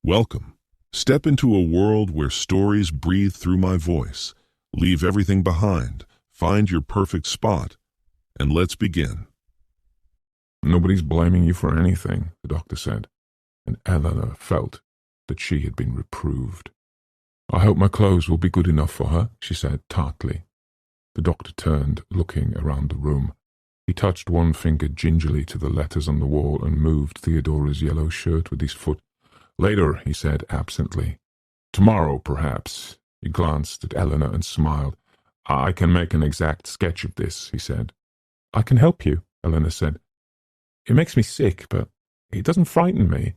Welcome. Step into a world where stories breathe through my voice. Leave everything behind, find your perfect spot, and let's begin. Nobody's blaming you for anything, the doctor said, and Eleanor felt that she had been reproved. I hope my clothes will be good enough for her, she said tartly. The doctor turned, looking around the room. He touched one finger gingerly to the letters on the wall and moved Theodora's yellow shirt with his foot. Later, he said absently. Tomorrow, perhaps. He glanced at Eleanor and smiled. I can make an exact sketch of this, he said. I can help you, Eleanor said. It makes me sick, but it doesn't frighten me.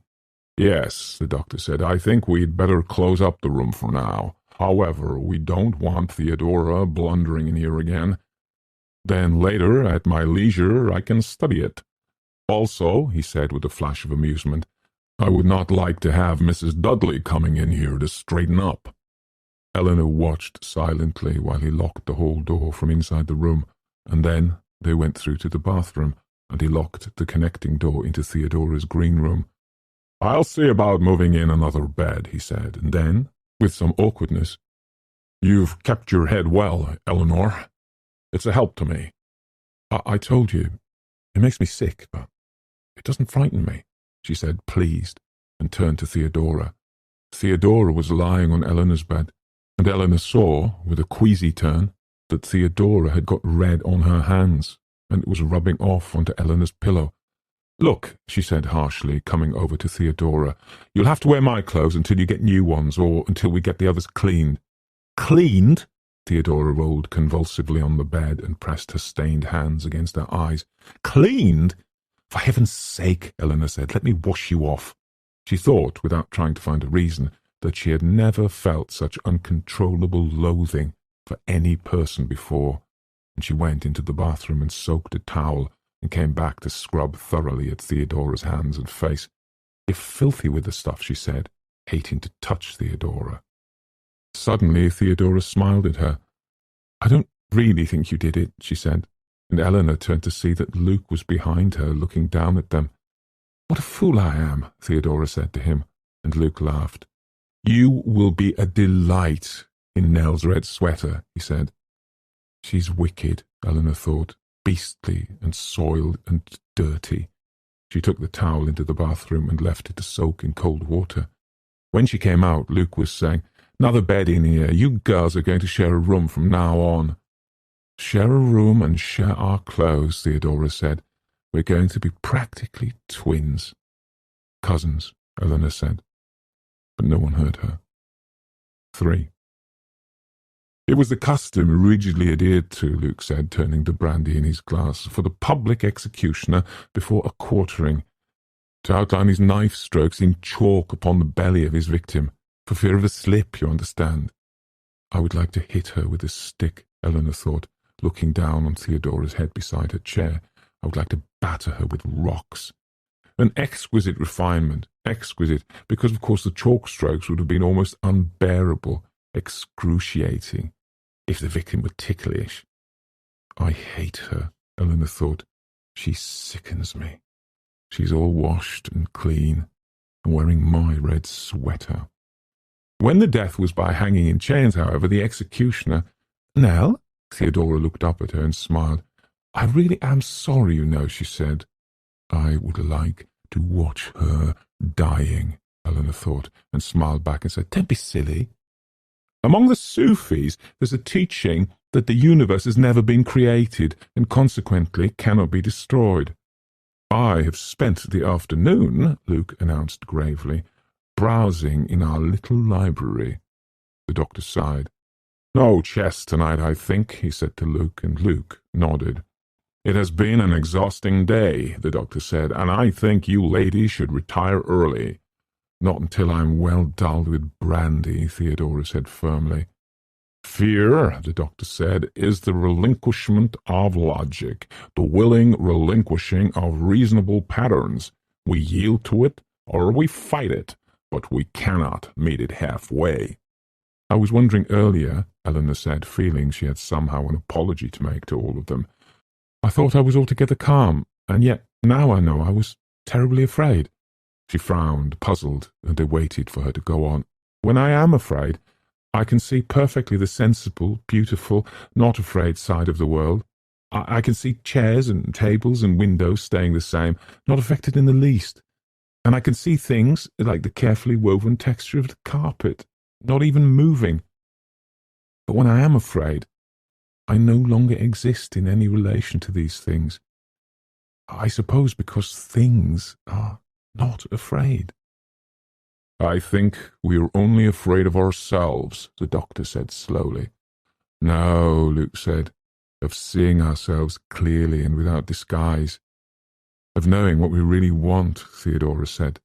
Yes, the doctor said, I think we'd better close up the room for now. However, we don't want Theodora blundering in here again. Then later, at my leisure, I can study it. Also, he said with a flash of amusement, I would not like to have Mrs. Dudley coming in here to straighten up. Eleanor watched silently while he locked the hall door from inside the room, and then they went through to the bathroom, and he locked the connecting door into Theodora's green room. I'll see about moving in another bed, he said, and then, with some awkwardness, You've kept your head well, Eleanor. It's a help to me. I told you, it makes me sick, but it doesn't frighten me, she said, pleased, and turned to Theodora. Theodora was lying on Eleanor's bed, and Eleanor saw, with a queasy turn, that Theodora had got red on her hands, and it was rubbing off onto Eleanor's pillow. Look, she said harshly, coming over to Theodora, you'll have to wear my clothes until you get new ones, or until we get the others cleaned. Cleaned? Theodora rolled convulsively on the bed and pressed her stained hands against her eyes. Cleaned? For heaven's sake, Eleanor said, let me wash you off. She thought, without trying to find a reason, that she had never felt such uncontrollable loathing for any person before, and she went into the bathroom and soaked a towel and came back to scrub thoroughly at Theodora's hands and face. You're filthy with the stuff, she said, hating to touch Theodora. Suddenly Theodora smiled at her. I don't really think you did it, she said, and Eleanor turned to see that Luke was behind her, looking down at them. What a fool I am, Theodora said to him, and Luke laughed. You will be a delight in Nell's red sweater, he said. She's wicked, Eleanor thought, beastly and soiled and dirty. She took the towel into the bathroom and left it to soak in cold water. When she came out, Luke was saying, Another bed in here. You girls are going to share a room from now on. Share a room and share our clothes, Theodora said. We're going to be practically twins. Cousins, Eleanor said. But no one heard her. 3. It was the custom rigidly adhered to, Luke said, turning the brandy in his glass, for the public executioner, before a quartering, to outline his knife strokes in chalk upon the belly of his victim, for fear of a slip, you understand. I would like to hit her with a stick, Eleanor thought, looking down on Theodora's head beside her chair. I would like to batter her with rocks. An exquisite refinement, exquisite, because of course the chalk strokes would have been almost unbearable, excruciating, if the victim were ticklish. I hate her, Eleanor thought. She sickens me. She's all washed and clean, and wearing my red sweater. When the death was by hanging in chains, however, the executioner... Nell? Theodora looked up at her and smiled. I really am sorry, you know, she said. I would like to watch her dying, Eleanor thought, and smiled back and said, Don't be silly. Among the Sufis, there's a teaching that the universe has never been created and consequently cannot be destroyed. I have spent the afternoon, Luke announced gravely, browsing in our little library. The doctor sighed. No chess tonight, I think, he said to Luke, and Luke nodded. It has been an exhausting day, the doctor said, and I think you ladies should retire early. Not until I'm well dulled with brandy, Theodora said firmly. Fear, the doctor said, is the relinquishment of logic, the willing relinquishing of reasonable patterns. We yield to it, or we fight it, but we cannot meet it halfway. I was wondering earlier, Eleanor said, feeling she had somehow an apology to make to all of them. I thought I was altogether calm, and yet now I know I was terribly afraid. She frowned, puzzled, and they waited for her to go on. When I am afraid, I can see perfectly the sensible, beautiful, not afraid side of the world. I can see chairs and tables and windows staying the same, not affected in the least. And I can see things, like the carefully woven texture of the carpet, not even moving. But when I am afraid, I no longer exist in any relation to these things. I suppose because things are not afraid. I think we are only afraid of ourselves, the doctor said slowly. No, Luke said, of seeing ourselves clearly and without disguise. Of knowing what we really want, Theodora said.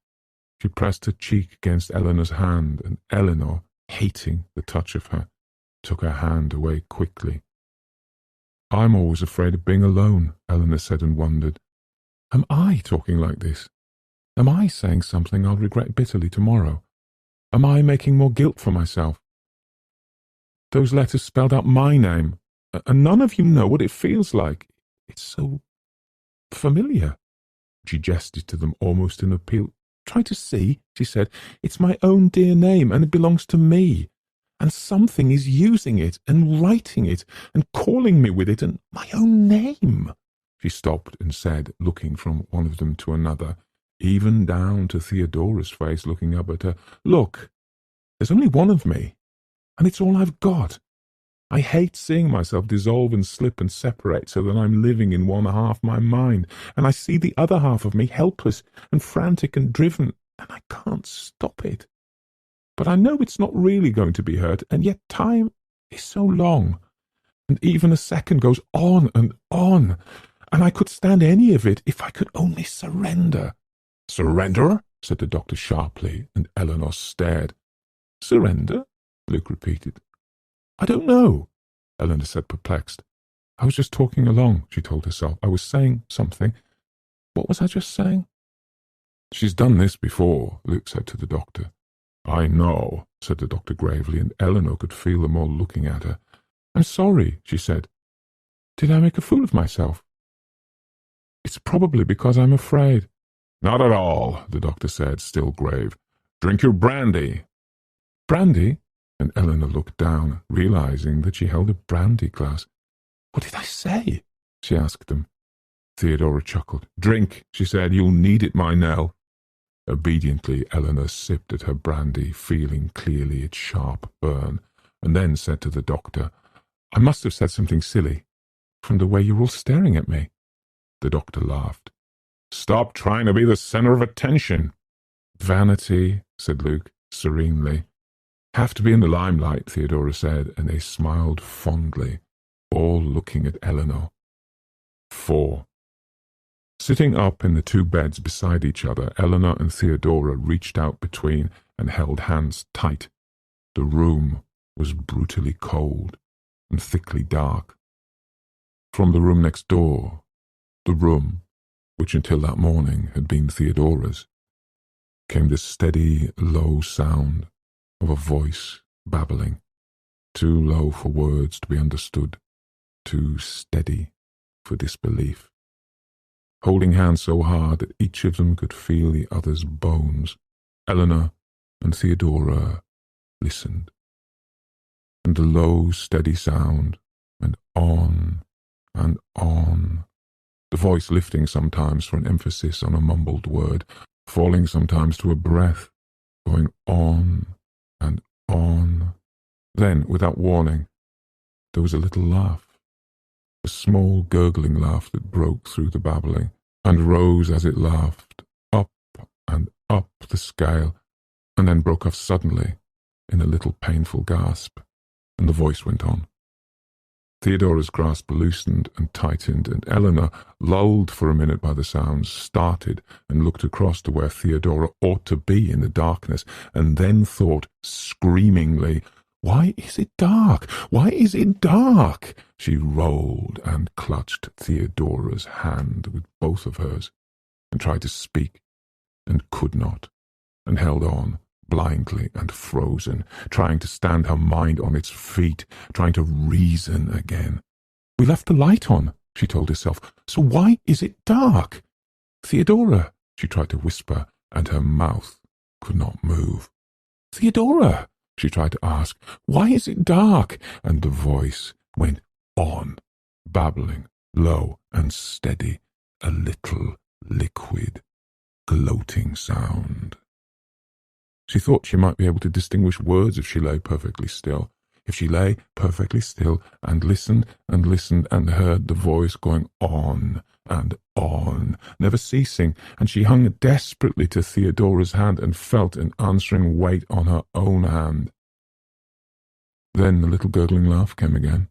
She pressed her cheek against Eleanor's hand, and Eleanor, hating the touch of her, took her hand away quickly. I'm always afraid of being alone, Eleanor said and wondered. Am I talking like this? Am I saying something I'll regret bitterly tomorrow? Am I making more guilt for myself? Those letters spelled out my name, and none of you know what it feels like. It's so familiar. She gestured to them almost in appeal. Try to see, she said. It's my own dear name, and it belongs to me. And something is using it, and writing it, and calling me with it, and my own name. She stopped and said, looking from one of them to another, even down to Theodora's face looking up at her, Look, there's only one of me, and it's all I've got. I hate seeing myself dissolve and slip and separate so that I'm living in one half my mind, and I see the other half of me helpless and frantic and driven, and I can't stop it. But I know it's not really going to be hurt, and yet time is so long, and even a second goes on, and I could stand any of it if I could only surrender. Surrender? Said the doctor sharply, and Eleanor stared. Surrender? Luke repeated. I don't know, Eleanor said, perplexed. I was just talking along, she told herself. I was saying something. What was I just saying? She's done this before, Luke said to the doctor. I know, said the doctor gravely, and Eleanor could feel them all looking at her. I'm sorry, she said. Did I make a fool of myself? It's probably because I'm afraid. Not at all, the doctor said, still grave. Drink your brandy. Brandy? And Eleanor looked down, realizing that she held a brandy glass. What did I say? She asked him. Theodora chuckled. Drink, she said. You'll need it, my Nell. Obediently, Eleanor sipped at her brandy, feeling clearly its sharp burn, and then said to the doctor, I must have said something silly, from the way you're all staring at me. The doctor laughed. Stop trying to be the center of attention. Vanity, said Luke, serenely. Have to be in the limelight, Theodora said, and they smiled fondly, all looking at Eleanor. 4. Sitting up in the two beds beside each other, Eleanor and Theodora reached out between and held hands tight. The room was brutally cold and thickly dark. From the room next door, the room, which until that morning had been Theodora's, came the steady, low sound of a voice babbling, too low for words to be understood, too steady for disbelief. Holding hands so hard that each of them could feel the other's bones, Eleanor and Theodora listened. And the low, steady sound went on and on, the voice lifting sometimes for an emphasis on a mumbled word, falling sometimes to a breath, going on and on. Then, without warning, there was a little laugh, a small gurgling laugh that broke through the babbling, and rose as it laughed, up and up the scale, and then broke off suddenly in a little painful gasp, and the voice went on. Theodora's grasp loosened and tightened, and Eleanor, lulled for a minute by the sounds, started and looked across to where Theodora ought to be in the darkness, and then thought screamingly, Why is it dark? Why is it dark? She rolled and clutched Theodora's hand with both of hers, and tried to speak, and could not, and held on, blindly and frozen, trying to stand her mind on its feet, trying to reason again. We left the light on, she told herself, so why is it dark? Theodora, she tried to whisper, and her mouth could not move. "Theodora," she tried to ask, "why is it dark?" And the voice went on, babbling, low and steady, a little liquid, gloating sound. She thought she might be able to distinguish words if she lay perfectly still. If she lay perfectly still and listened and heard the voice going on and on, never ceasing, and she hung desperately to Theodora's hand and felt an answering weight on her own hand. Then the little gurgling laugh came again,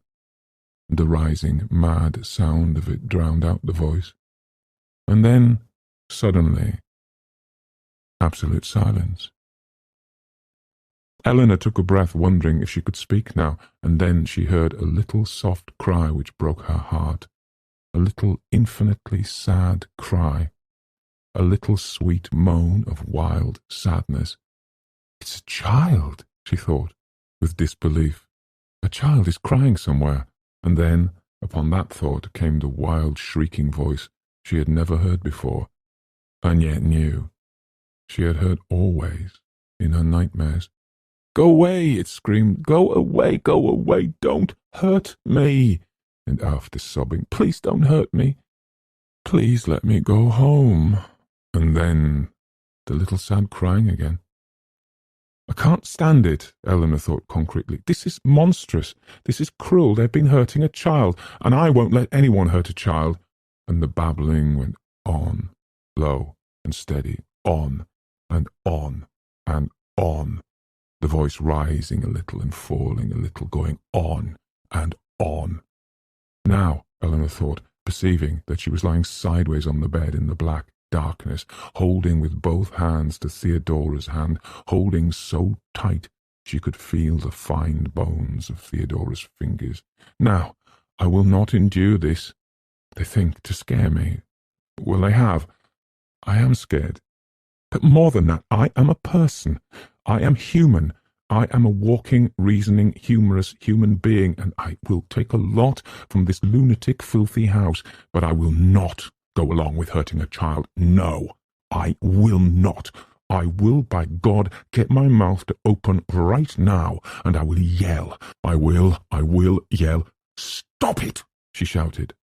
and the rising, mad sound of it drowned out the voice. And then, suddenly, absolute silence. Eleanor took a breath, wondering if she could speak now, and then she heard a little soft cry which broke her heart, a little infinitely sad cry, a little sweet moan of wild sadness. "It's a child," she thought, with disbelief. "A child is crying somewhere." And then, upon that thought, came the wild, shrieking voice she had never heard before, and yet knew she had heard always in her nightmares. "Go away," it screamed. "Go away, don't hurt me." And after sobbing, "Please don't hurt me. Please let me go home." And then the little sad crying again. "I can't stand it," Eleanor thought concretely. "This is monstrous. This is cruel. They've been hurting a child, and I won't let anyone hurt a child." And the babbling went on, low and steady, on and on and on, the voice rising a little and falling a little, going on and on. Now, Eleanor thought, perceiving that she was lying sideways on the bed in the black darkness, holding with both hands to Theodora's hand, holding so tight she could feel the fine bones of Theodora's fingers. "Now, I will not endure this. They think to scare me. Well, they have. I am scared. But more than that, I am a person. I am human. I am a walking, reasoning, humorous human being, and I will take a lot from this lunatic, filthy house, but I will not go along with hurting a child. No, I will not. I will, by God, get my mouth to open right now, and I will yell. I will yell. "Stop it!" she shouted.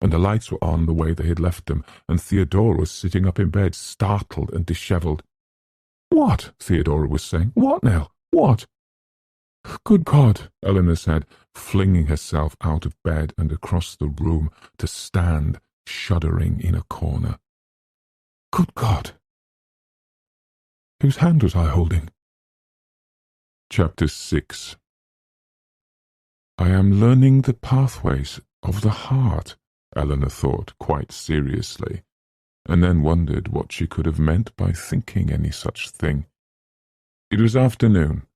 And the lights were on the way they had left them, and Theodora was sitting up in bed, startled and dishevelled. "What?" Theodora was saying. "What, Nell? What?" "Good God," Eleanor said, flinging herself out of bed and across the room to stand, shuddering in a corner. "Good God! Whose hand was I holding?" Chapter 6. "I am learning the pathways of the heart," Eleanor thought quite seriously, and then wondered what she could have meant by thinking any such thing. It was afternoon,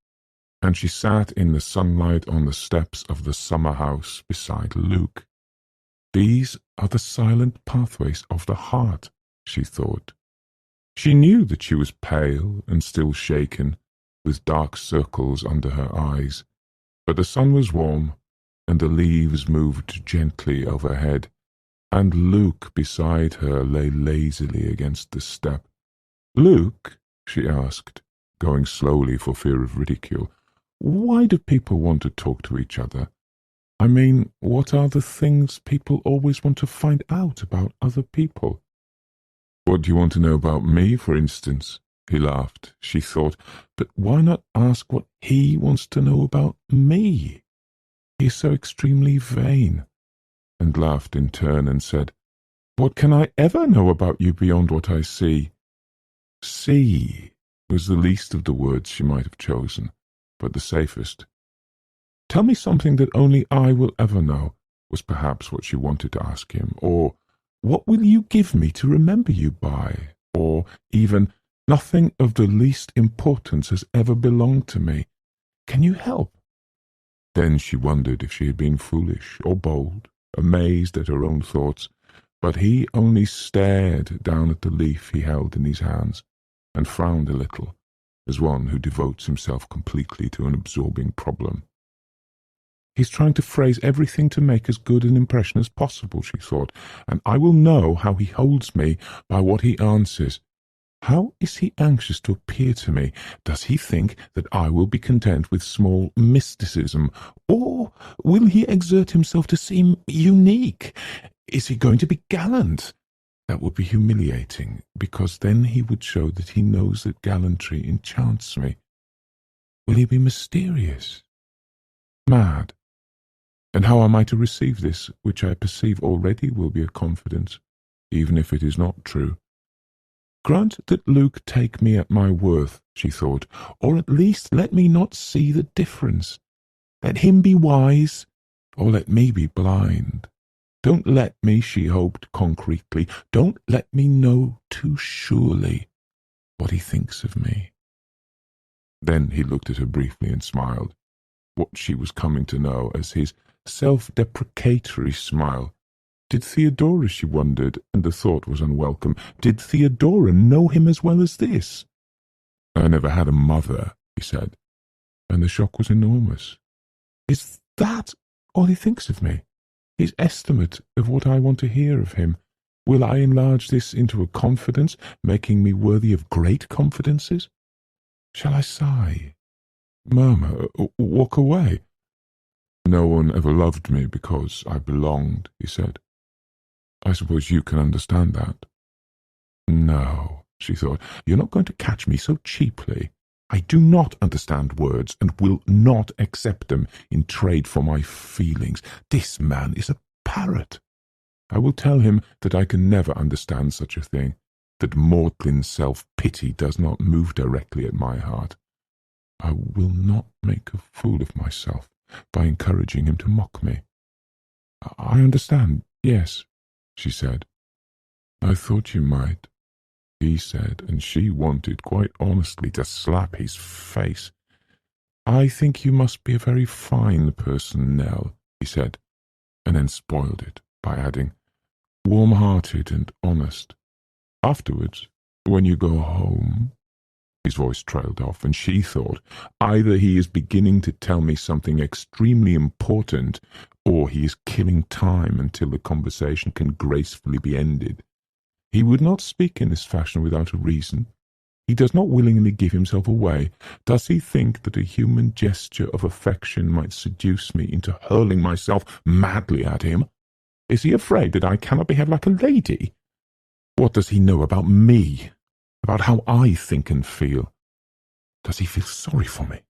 and she sat in the sunlight on the steps of the summer house beside Luke. These are the silent pathways of the heart, she thought. She knew that she was pale and still shaken, with dark circles under her eyes, but the sun was warm, and the leaves moved gently overhead, and Luke beside her lay lazily against the step. "Luke," she asked, going slowly for fear of ridicule, "why do people want to talk to each other? I mean, what are the things people always want to find out about other people?" "What do you want to know about me, for instance?" He laughed, she thought, but why not ask what he wants to know about me? He is so extremely vain. And laughed in turn and said, "What can I ever know about you beyond what I see?" "See" was the least of the words she might have chosen, but the safest. "Tell me something that only I will ever know," was perhaps what she wanted to ask him, or "What will you give me to remember you by?" Or even, "Nothing of the least importance has ever belonged to me. Can you help?" Then she wondered if she had been foolish or bold, amazed at her own thoughts, but he only stared down at the leaf he held in his hands, and frowned a little, as one who devotes himself completely to an absorbing problem. "He's trying to phrase everything to make as good an impression as possible," she thought, "and I will know how he holds me by what he answers. How is he anxious to appear to me? Does he think that I will be content with small mysticism, or will he exert himself to seem unique? Is he going to be gallant? That would be humiliating, because then he would show that he knows that gallantry enchants me. Will he be mysterious? Mad? And how am I to receive this, which I perceive already will be a confidence, even if it is not true? Grant that Luke take me at my worth, she thought, or at least let me not see the difference. Let him be wise, or let me be blind. Don't let me, she hoped concretely, don't let me know too surely what he thinks of me. Then he looked at her briefly and smiled, what she was coming to know as his self-deprecatory smile. Did Theodora, she wondered, and the thought was unwelcome, did Theodora know him as well as this? I never had a mother, he said, and the shock was enormous. Is that all he thinks of me? His estimate of what I want to hear of him? Will I enlarge this into a confidence, making me worthy of great confidences? Shall I sigh, murmur, walk away? No one ever loved me because I belonged, he said. I suppose you can understand that. No, she thought, you're not going to catch me so cheaply. I do not understand words and will not accept them in trade for my feelings. This man is a parrot. I will tell him that I can never understand such a thing, that maudlin self-pity does not move directly at my heart. I will not make a fool of myself by encouraging him to mock me. I understand, yes, she said. I thought you might, he said, and she wanted quite honestly to slap his face. I think you must be a very fine person, Nell, he said, and then spoiled it by adding, warm-hearted and honest. Afterwards, when you go home... His voice trailed off, and she thought, either he is beginning to tell me something extremely important, or he is killing time until the conversation can gracefully be ended. He would not speak in this fashion without a reason. He does not willingly give himself away. Does he think that a human gesture of affection might seduce me into hurling myself madly at him? Is he afraid that I cannot behave like a lady? What does he know about me? About how I think and feel? Does he feel sorry for me?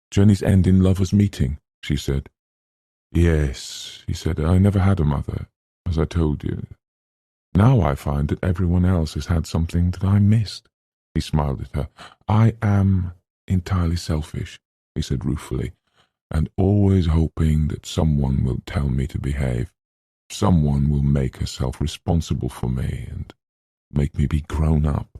Journeys end in lovers' meeting, she said. Yes, he said, I never had a mother, as I told you. Now I find that everyone else has had something that I missed. He smiled at her. I am entirely selfish, he said ruefully, and always hoping that someone will tell me to behave. Someone will make herself responsible for me and make me be grown up.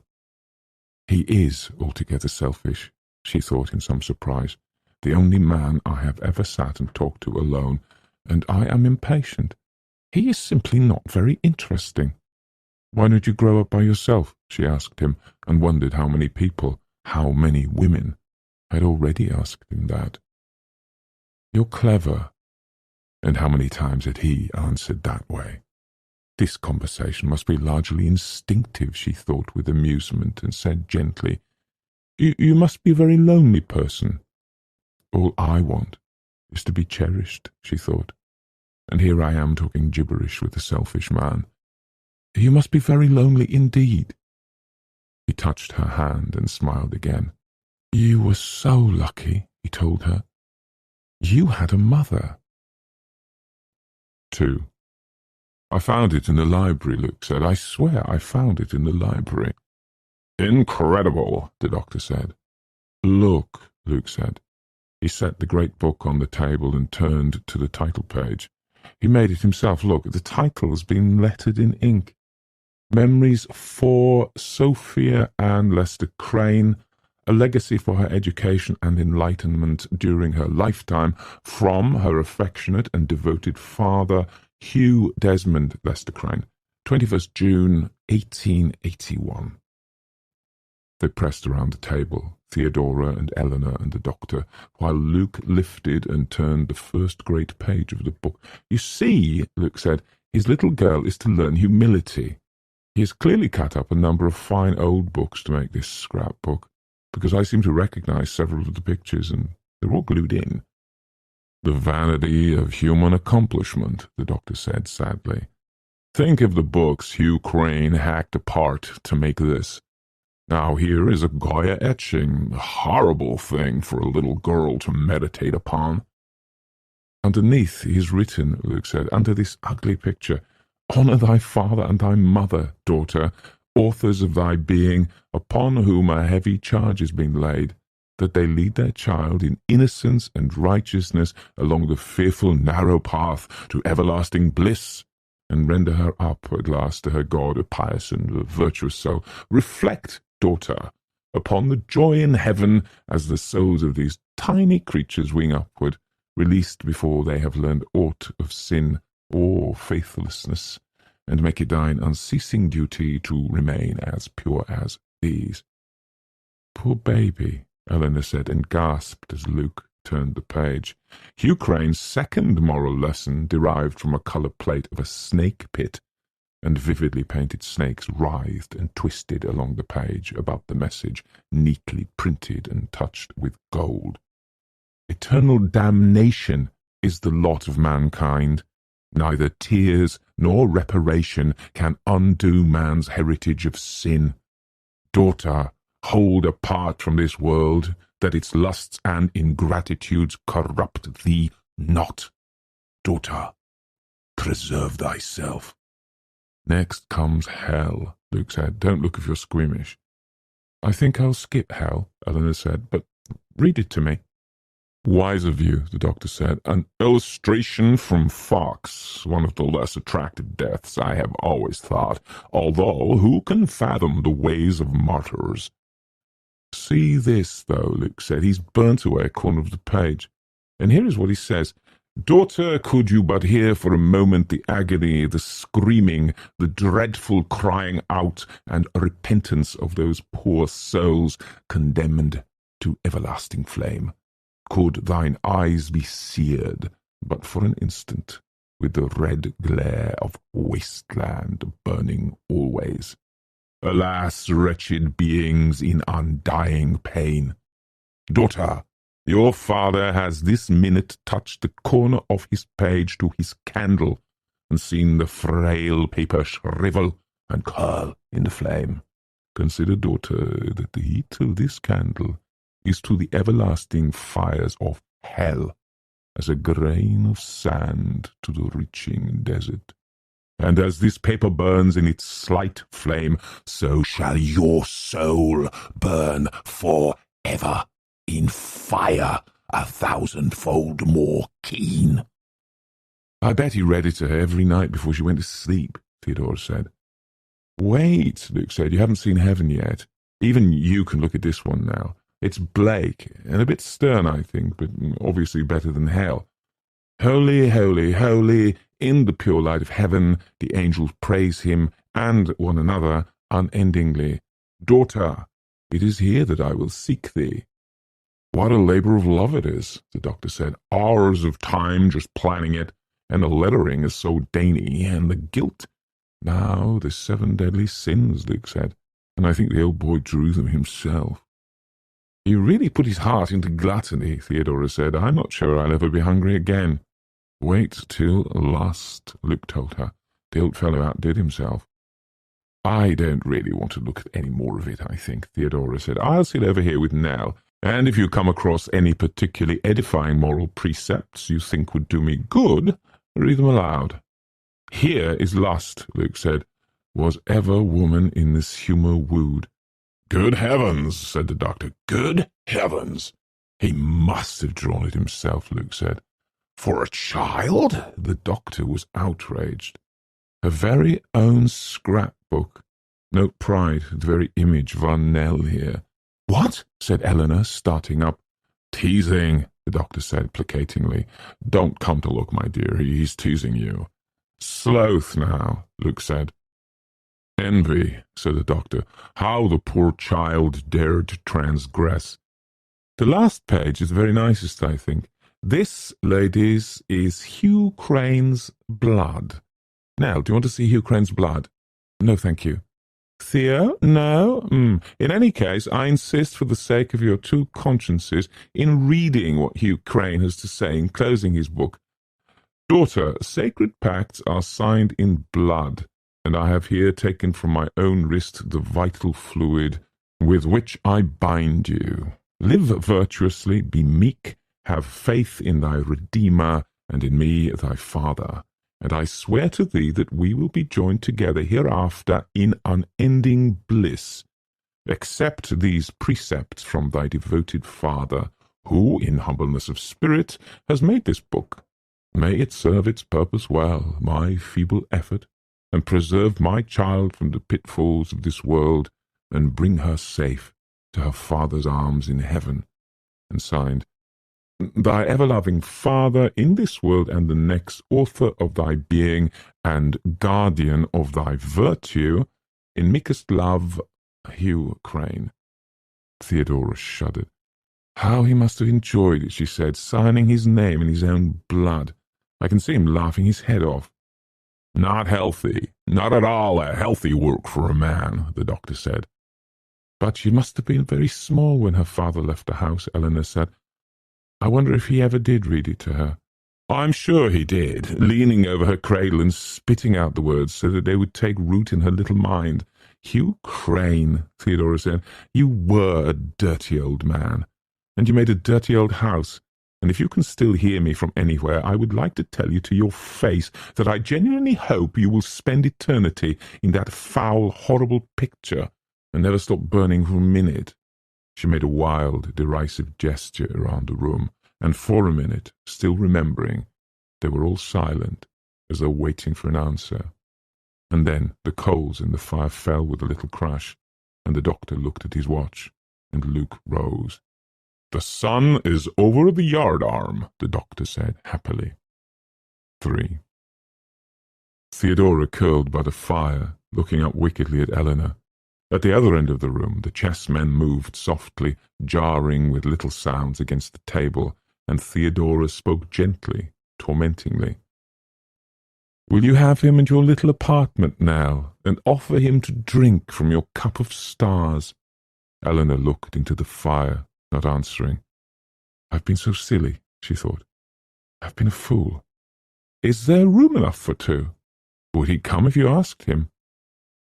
He is altogether selfish, she thought in some surprise. The only man I have ever sat and talked to alone, and I am impatient. He is simply not very interesting. Why don't you grow up by yourself? She asked him, and wondered how many people, how many women, had already asked him that. You're clever. And how many times had he answered that way? This conversation must be largely instinctive, she thought with amusement, and said gently, You must be a very lonely person. All I want is to be cherished, she thought, and here I am talking gibberish with a selfish man. You must be very lonely indeed. He touched her hand and smiled again. You were so lucky, he told her. You had a mother. 2. I found it in the library, Luke said. I swear I found it in the library. Incredible, the doctor said. Look, Luke said. He set the great book on the table and turned to the title page. He made it himself. Look, the title has been lettered in ink. Memories for Sophia Ann Lester Crane, a legacy for her education and enlightenment during her lifetime, from her affectionate and devoted father, Hugh Desmond Lester Crane, 21st June, 1881. They pressed around the table, Theodora and Eleanor and the doctor, while Luke lifted and turned the first great page of the book. You see, Luke said, his little girl is to learn humility. He has clearly cut up a number of fine old books to make this scrapbook, because I seem to recognize several of the pictures, and they're all glued in. The vanity of human accomplishment, the doctor said sadly. Think of the books Hugh Crane hacked apart to make this. Now here is a Goya etching, a horrible thing for a little girl to meditate upon. Underneath is written, Luke said, under this ugly picture, Honour thy father and thy mother, daughter, authors of thy being, upon whom a heavy charge has been laid, that they lead their child in innocence and righteousness along the fearful narrow path to everlasting bliss, and render her up at last to her God, a pious and a virtuous soul. Reflect, daughter, upon the joy in heaven as the souls of these tiny creatures wing upward, released before they have learned aught of sin or faithlessness, and make it thine unceasing duty to remain as pure as these. Poor baby, Eleanor said, and gasped as Luke turned the page. Hugh Crane's second moral lesson derived from a colour plate of a snake pit, and vividly painted snakes writhed and twisted along the page about the message, neatly printed and touched with gold. Eternal damnation is the lot of mankind. Neither tears nor reparation can undo man's heritage of sin. Daughter, hold apart from this world, that its lusts and ingratitudes corrupt thee not. Daughter, preserve thyself. Next comes hell, Luke said. Don't look if you're squeamish. I think I'll skip hell, Eleanor said, but read it to me. Wise of you, the doctor said. An illustration from Fox, one of the less attractive deaths, I have always thought, although who can fathom the ways of martyrs? See this, though, Luke said. He's burnt away a corner of the page. And here is what he says. Daughter, could you but hear for a moment the agony, the screaming, the dreadful crying out and repentance of those poor souls condemned to everlasting flame, could thine eyes be seared, but for an instant, with the red glare of wasteland burning always. Alas, wretched beings in undying pain! Daughter, your father has this minute touched the corner of his page to his candle, and seen the frail paper shrivel and curl in the flame. Consider, daughter, that the heat of this candle is to the everlasting fires of hell as a grain of sand to the reaching desert. And as this paper burns in its slight flame, so shall your soul burn for ever in fire 1,000-fold more keen. I bet he read it to her every night before she went to sleep, Theodora said. Wait, Luke said, you haven't seen heaven yet. Even you can look at this one now. It's Blake, and a bit stern, I think, but obviously better than hell. Holy, holy, holy, in the pure light of heaven, the angels praise him and one another unendingly. Daughter, it is here that I will seek thee. What a labour of love it is, the doctor said. Hours of time just planning it, and the lettering is so dainty, and the gilt. Now the 7 deadly sins, Luke said, and I think the old boy drew them himself. He really put his heart into gluttony, Theodora said. I'm not sure I'll ever be hungry again. Wait till lust, Luke told her. The old fellow outdid himself. I don't really want to look at any more of it, I think, Theodora said. I'll sit over here with Nell, and if you come across any particularly edifying moral precepts you think would do me good, read them aloud. Here is lust, Luke said. Was ever woman in this humour wooed? Good heavens, said the doctor. Good heavens! He must have drawn it himself, Luke said. For a child? The doctor was outraged. Her very own scrapbook. Note pride, the very image von Nell here. What? Said Eleanor, starting up. Teasing, the doctor said placatingly. Don't come to look, my dear, he's teasing you. Sloth now, Luke said. Envy, said the doctor. How the poor child dared to transgress. The last page is the very nicest, I think. This, ladies, is Hugh Crane's blood. Now, do you want to see Hugh Crane's blood? No, thank you. Theo? No? In any case, I insist for the sake of your two consciences in reading what Hugh Crane has to say in closing his book. Daughter, sacred pacts are signed in blood, and I have here taken from my own wrist the vital fluid with which I bind you. Live virtuously, be meek, have faith in thy Redeemer, and in me thy Father. And I swear to thee that we will be joined together hereafter in unending bliss. Accept these precepts from thy devoted father, who, in humbleness of spirit, has made this book. May it serve its purpose well, my feeble effort, and preserve my child from the pitfalls of this world, and bring her safe to her father's arms in heaven. And signed, Thy ever-loving Father in this world and the next, author of thy being and guardian of thy virtue, in meekest love, Hugh Crane. Theodora shuddered. How he must have enjoyed it, she said, signing his name in his own blood. I can see him laughing his head off. Not healthy, not at all a healthy work for a man, the doctor said. But she must have been very small when her father left the house, Eleanor said. I wonder if he ever did read it to her. I'm sure he did, leaning over her cradle and spitting out the words so that they would take root in her little mind. Hugh Crane, Theodora said, you were a dirty old man, and you made a dirty old house, and if you can still hear me from anywhere, I would like to tell you to your face that I genuinely hope you will spend eternity in that foul, horrible picture and never stop burning for a minute. She made a wild, derisive gesture around the room, and for a minute, still remembering, they were all silent, as though waiting for an answer. And then the coals in the fire fell with a little crash, and the doctor looked at his watch, and Luke rose. The sun is over the yardarm, the doctor said happily. 3. Theodora curled by the fire, looking up wickedly at Eleanor. At the other end of the room, the chessmen moved softly, jarring with little sounds against the table, and Theodora spoke gently, tormentingly. Will you have him in your little apartment now, and offer him to drink from your cup of stars? Eleanor looked into the fire, not answering. I've been so silly, she thought. I've been a fool. Is there room enough for two? Would he come if you asked him?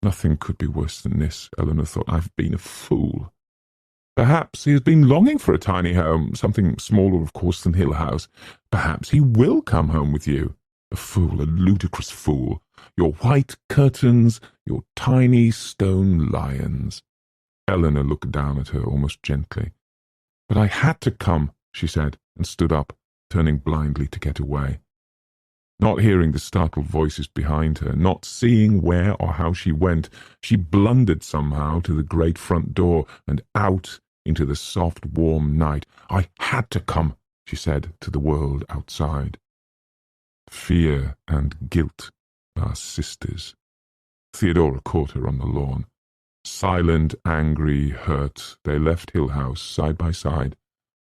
Nothing could be worse than this, Eleanor thought. I've been a fool. Perhaps he has been longing for a tiny home, something smaller, of course, than Hill House. Perhaps he will come home with you. A fool, a ludicrous fool. Your white curtains, your tiny stone lions. Eleanor looked down at her almost gently. But I had to come, she said, and stood up, turning blindly to get away. Not hearing the startled voices behind her, not seeing where or how she went, she blundered somehow to the great front door and out into the soft, warm night. I had to come, she said to the world outside. Fear and guilt are sisters. Theodora caught her on the lawn. Silent, angry, hurt, they left Hill House side by side,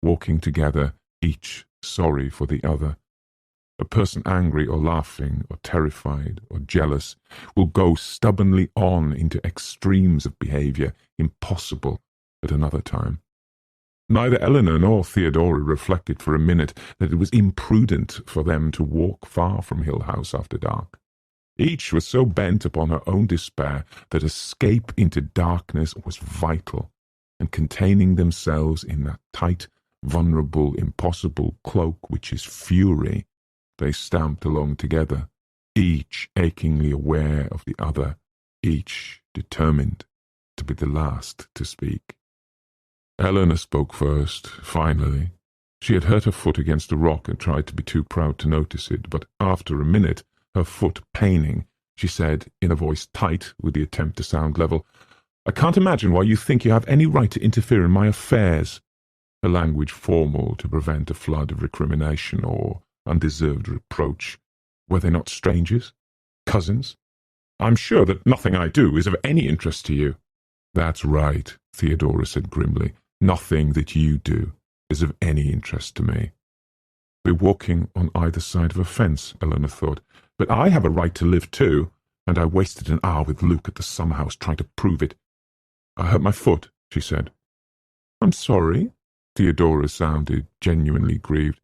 walking together, each sorry for the other. A person angry or laughing or terrified or jealous will go stubbornly on into extremes of behaviour impossible at another time. Neither Eleanor nor Theodora reflected for a minute that it was imprudent for them to walk far from Hill House after dark. Each was so bent upon her own despair that escape into darkness was vital, and containing themselves in that tight, vulnerable, impossible cloak which is fury, they stamped along together, each achingly aware of the other, each determined to be the last to speak. Eleanor spoke first, finally. She had hurt her foot against a rock and tried to be too proud to notice it, but after a minute, her foot paining, she said, in a voice tight with the attempt to sound level, I can't imagine why you think you have any right to interfere in my affairs. Her language formal to prevent a flood of recrimination or undeserved reproach. Were they not strangers? Cousins? I'm sure that nothing I do is of any interest to you. That's right, Theodora said grimly. Nothing that you do is of any interest to me. We're walking on either side of a fence, Eleanor thought, but I have a right to live too. and I wasted an hour with Luke at the summer house trying to prove it. I hurt my foot, she said. I'm sorry. Theodora sounded genuinely grieved.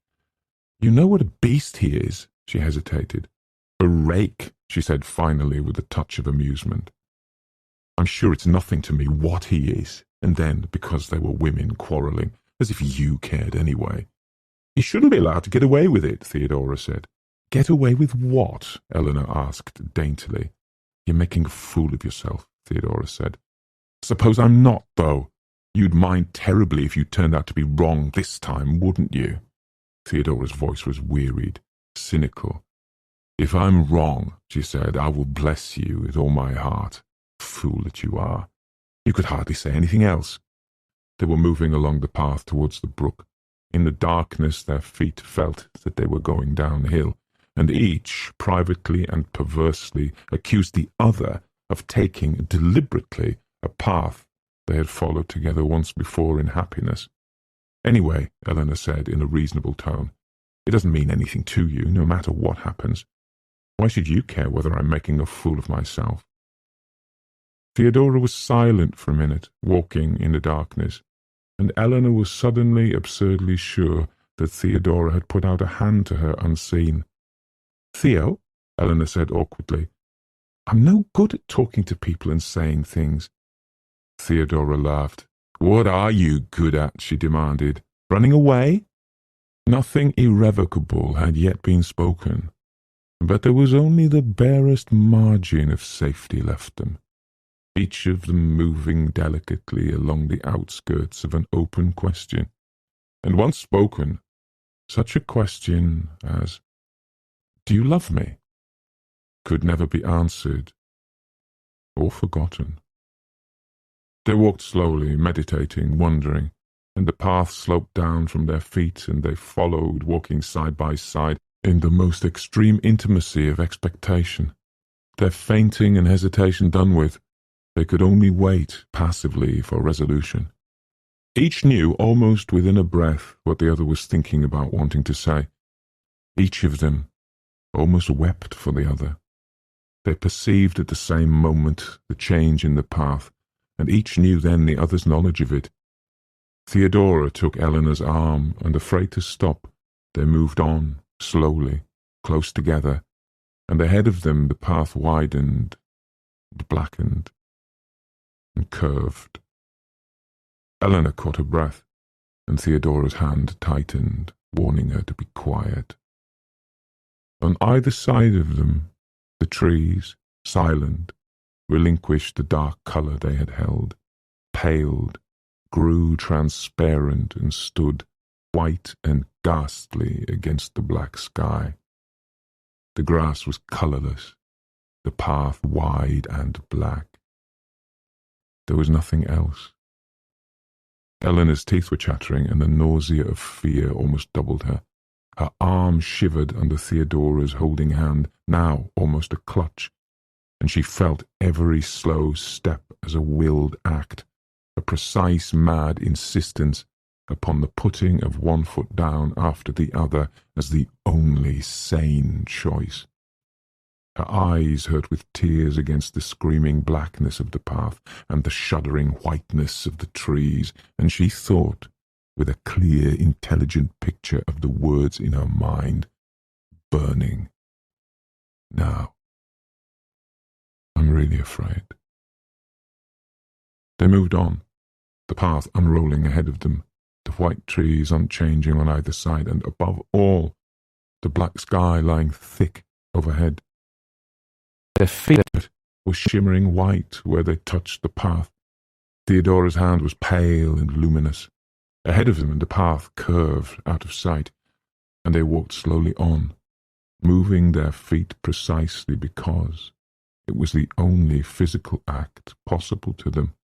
You know what a beast he is, she hesitated. A rake, she said finally with a touch of amusement. I'm sure it's nothing to me what he is, and then, because they were women quarrelling, as if you cared anyway. He shouldn't be allowed to get away with it, Theodora said. Get away with what? Eleanor asked daintily. You're making a fool of yourself, Theodora said. Suppose I'm not, though. You'd mind terribly if you turned out to be wrong this time, wouldn't you? Theodora's voice was wearied, cynical. If I'm wrong, she said, I will bless you with all my heart. Fool that you are. You could hardly say anything else. They were moving along the path towards the brook. In the darkness their feet felt that they were going downhill, and each, privately and perversely, accused the other of taking deliberately a path they had followed together once before in happiness. Anyway, Eleanor said in a reasonable tone, it doesn't mean anything to you, no matter what happens. Why should you care whether I'm making a fool of myself? Theodora was silent for a minute, walking in the darkness, and Eleanor was suddenly absurdly sure that Theodora had put out a hand to her unseen. Theo, Eleanor said awkwardly, I'm no good at talking to people and saying things. Theodora laughed. What are you good at? She demanded. Running away? Nothing irrevocable had yet been spoken, but there was only the barest margin of safety left them, each of them moving delicately along the outskirts of an open question, and once spoken, such a question as, Do you love me? Could never be answered or forgotten. They walked slowly, meditating, wondering, and the path sloped down from their feet, and they followed, walking side by side, in the most extreme intimacy of expectation. Their fainting and hesitation done with, they could only wait passively for resolution. Each knew, almost within a breath, what the other was thinking about wanting to say. Each of them almost wept for the other. They perceived at the same moment the change in the path, and each knew then the other's knowledge of it. Theodora took Eleanor's arm, and afraid to stop, they moved on, slowly, close together, and ahead of them the path widened, and blackened, and curved. Eleanor caught her breath, and Theodora's hand tightened, warning her to be quiet. On either side of them, the trees, silent, relinquished the dark colour they had held, paled, grew transparent, and stood, white and ghastly, against the black sky. The grass was colourless, the path wide and black. There was nothing else. Eleanor's teeth were chattering, and the nausea of fear almost doubled her. Her arm shivered under Theodora's holding hand, now almost a clutch, and she felt every slow step as a willed act, a precise mad insistence upon the putting of one foot down after the other as the only sane choice. Her eyes hurt with tears against the screaming blackness of the path and the shuddering whiteness of the trees, and she thought, with a clear, intelligent picture of the words in her mind, burning. Now, I'm really afraid. They moved on, the path unrolling ahead of them, the white trees unchanging on either side, and above all, the black sky lying thick overhead. Their feet were shimmering white where they touched the path. Theodora's hand was pale and luminous. Ahead of them the path curved out of sight, and they walked slowly on, moving their feet precisely because it was the only physical act possible to them,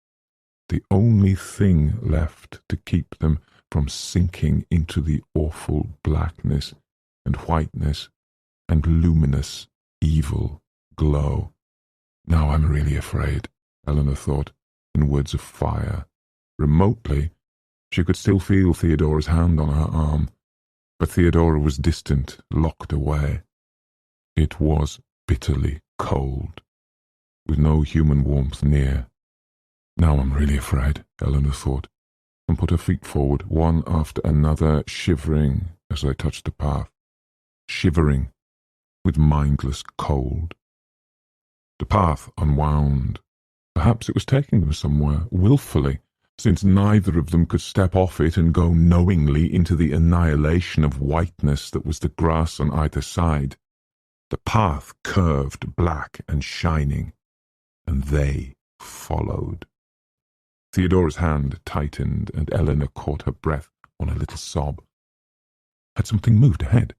the only thing left to keep them from sinking into the awful blackness and whiteness and luminous evil glow. Now I'm really afraid, Eleanor thought, in words of fire. Remotely, she could still feel Theodora's hand on her arm, but Theodora was distant, locked away. It was bitterly cold. with no human warmth near. Now I'm really afraid, Eleanor thought, and put her feet forward, one after another, shivering as they touched the path, shivering with mindless cold. The path unwound. Perhaps it was taking them somewhere, wilfully, since neither of them could step off it and go knowingly into the annihilation of whiteness that was the grass on either side. The path curved black and shining, and they followed. Theodora's hand tightened, and Eleanor caught her breath on a little sob. Had something moved ahead?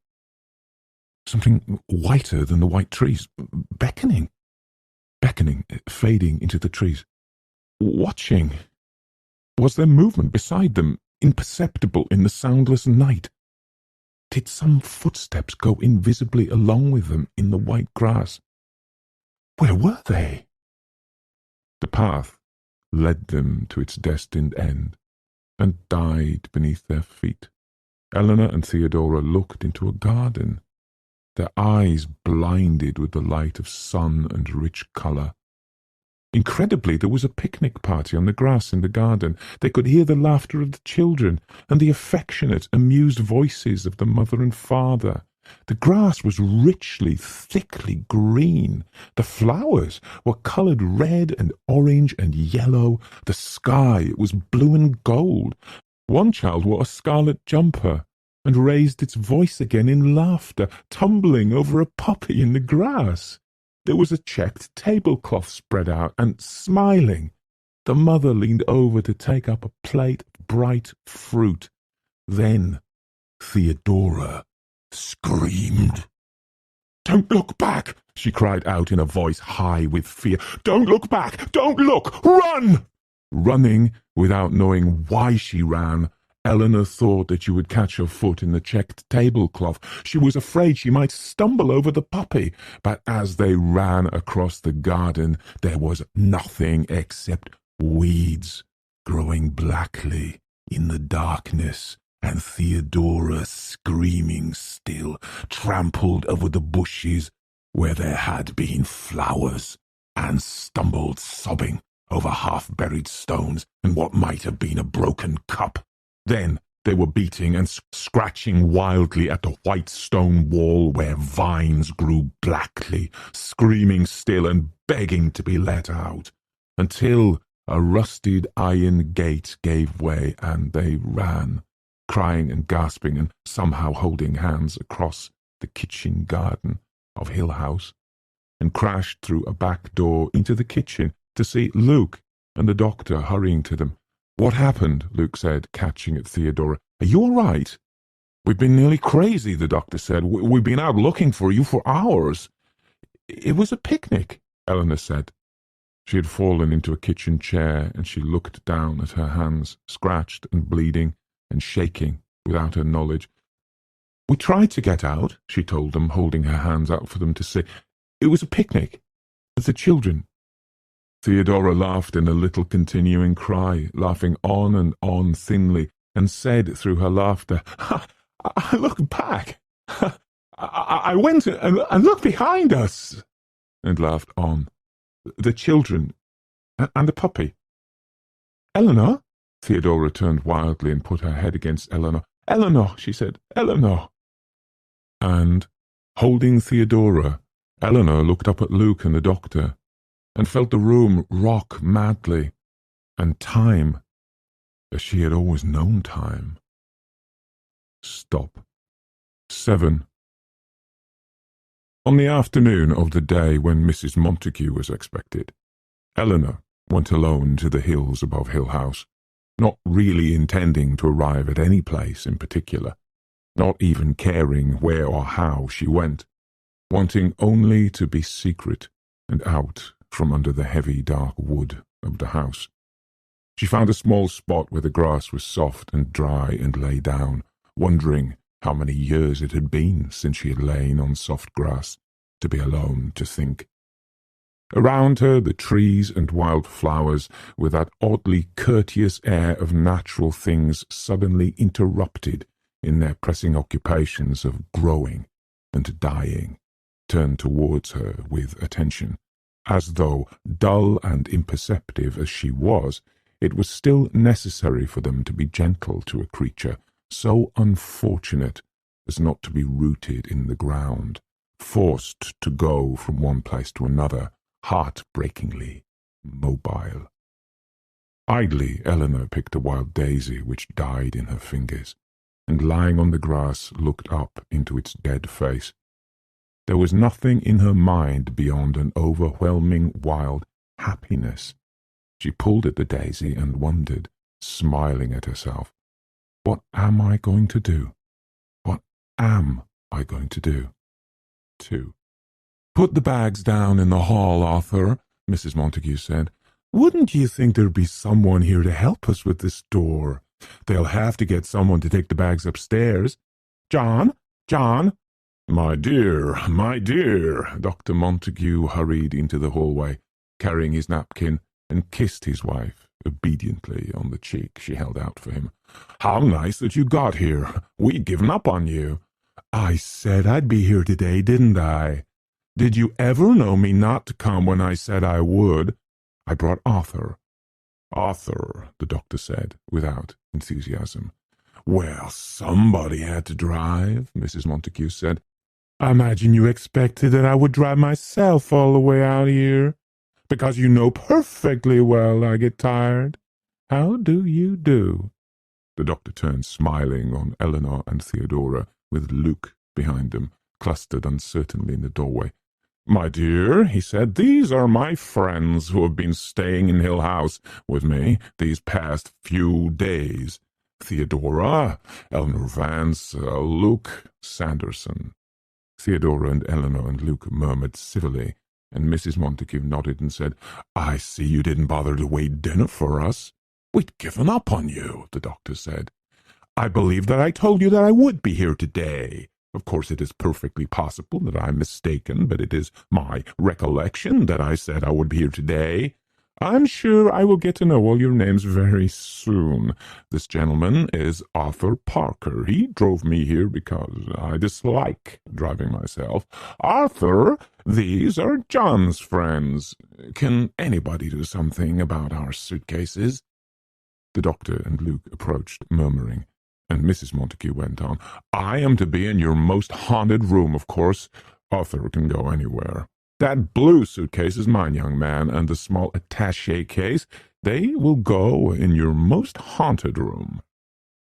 Something whiter than the white trees, beckoning, fading into the trees. Watching. Was there movement beside them, imperceptible in the soundless night? Did some footsteps go invisibly along with them in the white grass? Where were they? The path led them to its destined end, and died beneath their feet. Eleanor and Theodora looked into a garden, their eyes blinded with the light of sun and rich colour. Incredibly, there was a picnic party on the grass in the garden. They could hear the laughter of the children and the affectionate, amused voices of the mother and father. The grass was richly, thickly green. The flowers were coloured red and orange and yellow. The sky was blue and gold. One child wore a scarlet jumper and raised its voice again in laughter, tumbling over a puppy in the grass. There was a checked tablecloth spread out, and smiling, the mother leaned over to take up a plate of bright fruit. Then Theodora screamed. "Don't look back!" she cried out in a voice high with fear. "Don't look back! Don't look! Run!" Running, without knowing why she ran, Eleanor thought that she would catch her foot in the checked tablecloth. She was afraid she might stumble over the puppy, but as they ran across the garden, there was nothing except weeds growing blackly in the darkness, and Theodora, screaming still, trampled over the bushes where there had been flowers, and stumbled sobbing over half-buried stones and what might have been a broken cup. Then they were beating and scratching wildly at the white stone wall where vines grew blackly, screaming still and begging to be let out, until a rusted iron gate gave way and they ran, crying and gasping and somehow holding hands across the kitchen garden of Hill House, and crashed through a back door into the kitchen to see Luke and the doctor hurrying to them. "What happened?" Luke said, catching at Theodora. "Are you all right?" "We've been nearly crazy," the doctor said. "We've been out looking for you for hours." "It was a picnic," Eleanor said. She had fallen into a kitchen chair, and she looked down at her hands, scratched and bleeding and shaking without her knowledge. "We tried to get out," she told them, holding her hands out for them to see. "It was a picnic with the children." Theodora laughed in a little continuing cry, laughing on and on thinly, and said through her laughter, "I looked back. I went and looked behind us," and laughed on. "The children and the puppy." "Eleanor?" Theodora turned wildly and put her head against Eleanor. "Eleanor," she said, "Eleanor." And, holding Theodora, Eleanor looked up at Luke and the doctor, and felt the room rock madly, and time, as she had always known time, stop. 7. On the afternoon of the day when Mrs. Montague was expected, Eleanor went alone to the hills above Hill House, not really intending to arrive at any place in particular, not even caring where or how she went, wanting only to be secret and out from under the heavy dark wood of the house. She found a small spot where the grass was soft and dry and lay down, wondering how many years it had been since she had lain on soft grass, to be alone to think. Around her the trees and wild flowers, with that oddly courteous air of natural things suddenly interrupted in their pressing occupations of growing and dying, turned towards her with attention, as though, dull and imperceptive as she was, it was still necessary for them to be gentle to a creature so unfortunate as not to be rooted in the ground, forced to go from one place to another, heart-breakingly mobile. Idly, Eleanor picked a wild daisy which died in her fingers, and lying on the grass looked up into its dead face. There was nothing in her mind beyond an overwhelming wild happiness. She pulled at the daisy and wondered, smiling at herself, "What am I going to do? What am I going to do?" 2. "Put the bags down in the hall, Arthur," Mrs. Montague said. "Wouldn't you think there'd be someone here to help us with this door? They'll have to get someone to take the bags upstairs. John! John!" My dear, Dr. Montague hurried into the hallway, carrying his napkin, and kissed his wife obediently on the cheek she held out for him. "How nice that you got here. We'd given up on you." "I said I'd be here today, didn't I? Did you ever know me not to come when I said I would? I brought Arthur." "Arthur," the doctor said, without enthusiasm. "Well, somebody had to drive," Mrs. Montague said. "I imagine you expected that I would drive myself all the way out here, because you know perfectly well I get tired. How do you do?" The doctor turned smiling on Eleanor and Theodora, with Luke behind them, clustered uncertainly in the doorway. "My dear," he said, "these are my friends who have been staying in Hill House with me these past few days. Theodora, Eleanor Vance, Luke Sanderson." Theodora and Eleanor and Luke murmured civilly, and Mrs. Montague nodded and said, "I see you didn't bother to wait dinner for us." "We'd given up on you," the doctor said. "I believe that I told you that I would be here today. Of course, it is perfectly possible that I'm mistaken, but it is my recollection that I said I would be here today. I'm sure I will get to know all your names very soon. This gentleman is Arthur Parker. He drove me here because I dislike driving myself. Arthur, these are John's friends. Can anybody do something about our suitcases?" The doctor and Luke approached, murmuring, and Mrs. Montague went on, "I am to be in your most haunted room, of course. Arthur can go anywhere. That blue suitcase is mine, young man, and the small attaché case, they will go in your most haunted room."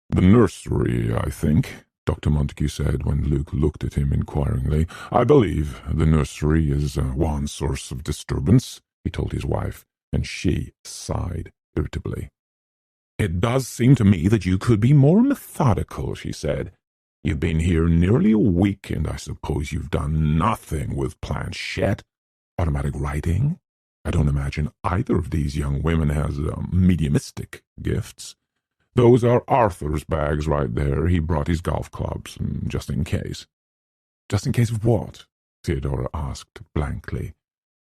"The nursery, I think," Dr. Montague said when Luke looked at him inquiringly. "I believe the nursery is one source of disturbance," he told his wife, and she sighed irritably. "It does seem to me that you could be more methodical," she said. "You've been here nearly a week, and I suppose you've done nothing with planchette, automatic writing. I don't imagine either of these young women has mediumistic gifts. Those are Arthur's bags right there. He brought his golf clubs, just in case." "Just in case of what?" Theodora asked blankly,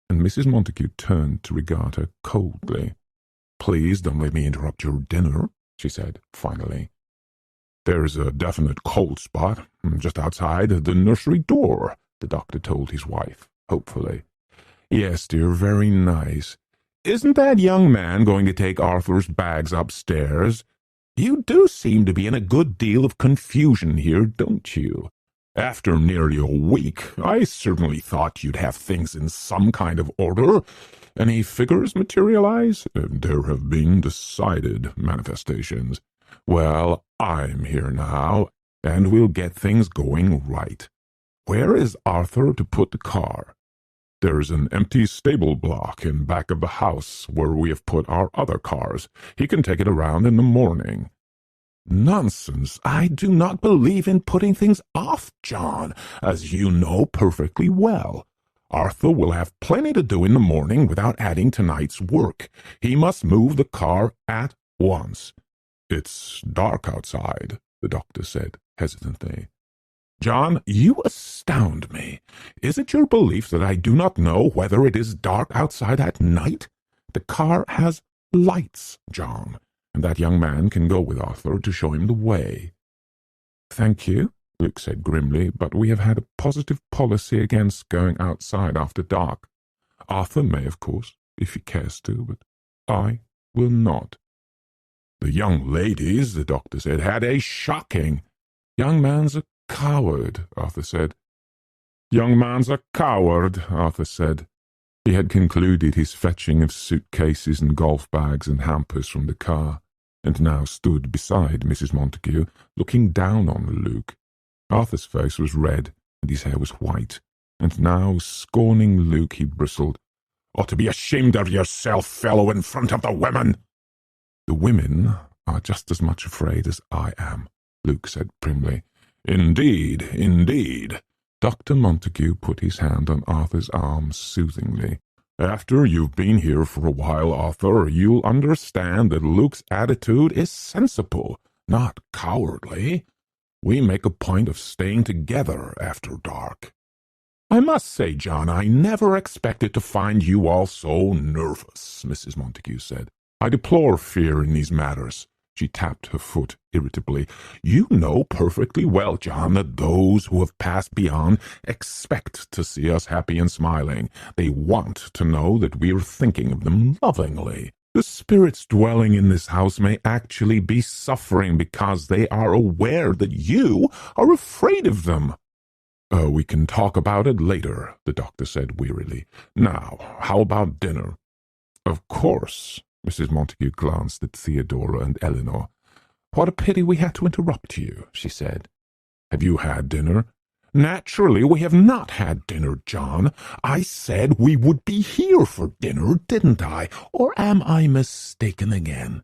and Mrs. Montague turned to regard her coldly. "Please don't let me interrupt your dinner," she said finally. "There's a definite cold spot just outside the nursery door," the doctor told his wife hopefully. "Yes, dear, very nice. Isn't that young man going to take Arthur's bags upstairs? You do seem to be in a good deal of confusion here, don't you? After nearly a week, I certainly thought you'd have things in some kind of order. Any figures materialize? There have been decided manifestations. Well, I'm here now, and we'll get things going right. Where is Arthur to put the car?" "There's an empty stable block in back of the house where we have put our other cars. He can take it around in the morning." "Nonsense! I do not believe in putting things off, John, as you know perfectly well. Arthur will have plenty to do in the morning without adding tonight's work. He must move the car at once." "It's dark outside," the doctor said hesitantly. "John, you astound me. Is it your belief that I do not know whether it is dark outside at night? The car has lights, John, and that young man can go with Arthur to show him the way." "Thank you," Luke said grimly, "but we have had a positive policy against going outside after dark." Arthur may, of course, if he cares to, but I will not. The young ladies, the doctor said, had a shocking— Young man's a coward, Arthur said. Young man's a coward, Arthur said. He had concluded his fetching of suitcases and golf bags and hampers from the car, and now stood beside Mrs. Montague, looking down on Luke. Arthur's face was red, and his hair was white, and now, scorning Luke, he bristled. Ought to be ashamed of yourself, fellow, in front of the women. The women are just as much afraid as I am, Luke said primly. Indeed, indeed. Dr. Montague put his hand on Arthur's arm soothingly. After you've been here for a while, Arthur, you'll understand that Luke's attitude is sensible, not cowardly. We make a point of staying together after dark. I must say, John, I never expected to find you all so nervous, Mrs. Montague said. I deplore fear in these matters. She tapped her foot irritably. You know perfectly well, John, that those who have passed beyond expect to see us happy and smiling. They want to know that we are thinking of them lovingly. The spirits dwelling in this house may actually be suffering because they are aware that you are afraid of them. We can talk about it later, the doctor said wearily. Now, how about dinner? Of course. Mrs. Montague glanced at Theodora and Eleanor. What a pity we had to interrupt you, she said. Have you had dinner? Naturally, we have not had dinner, John. I said we would be here for dinner, didn't I? Or am I mistaken again?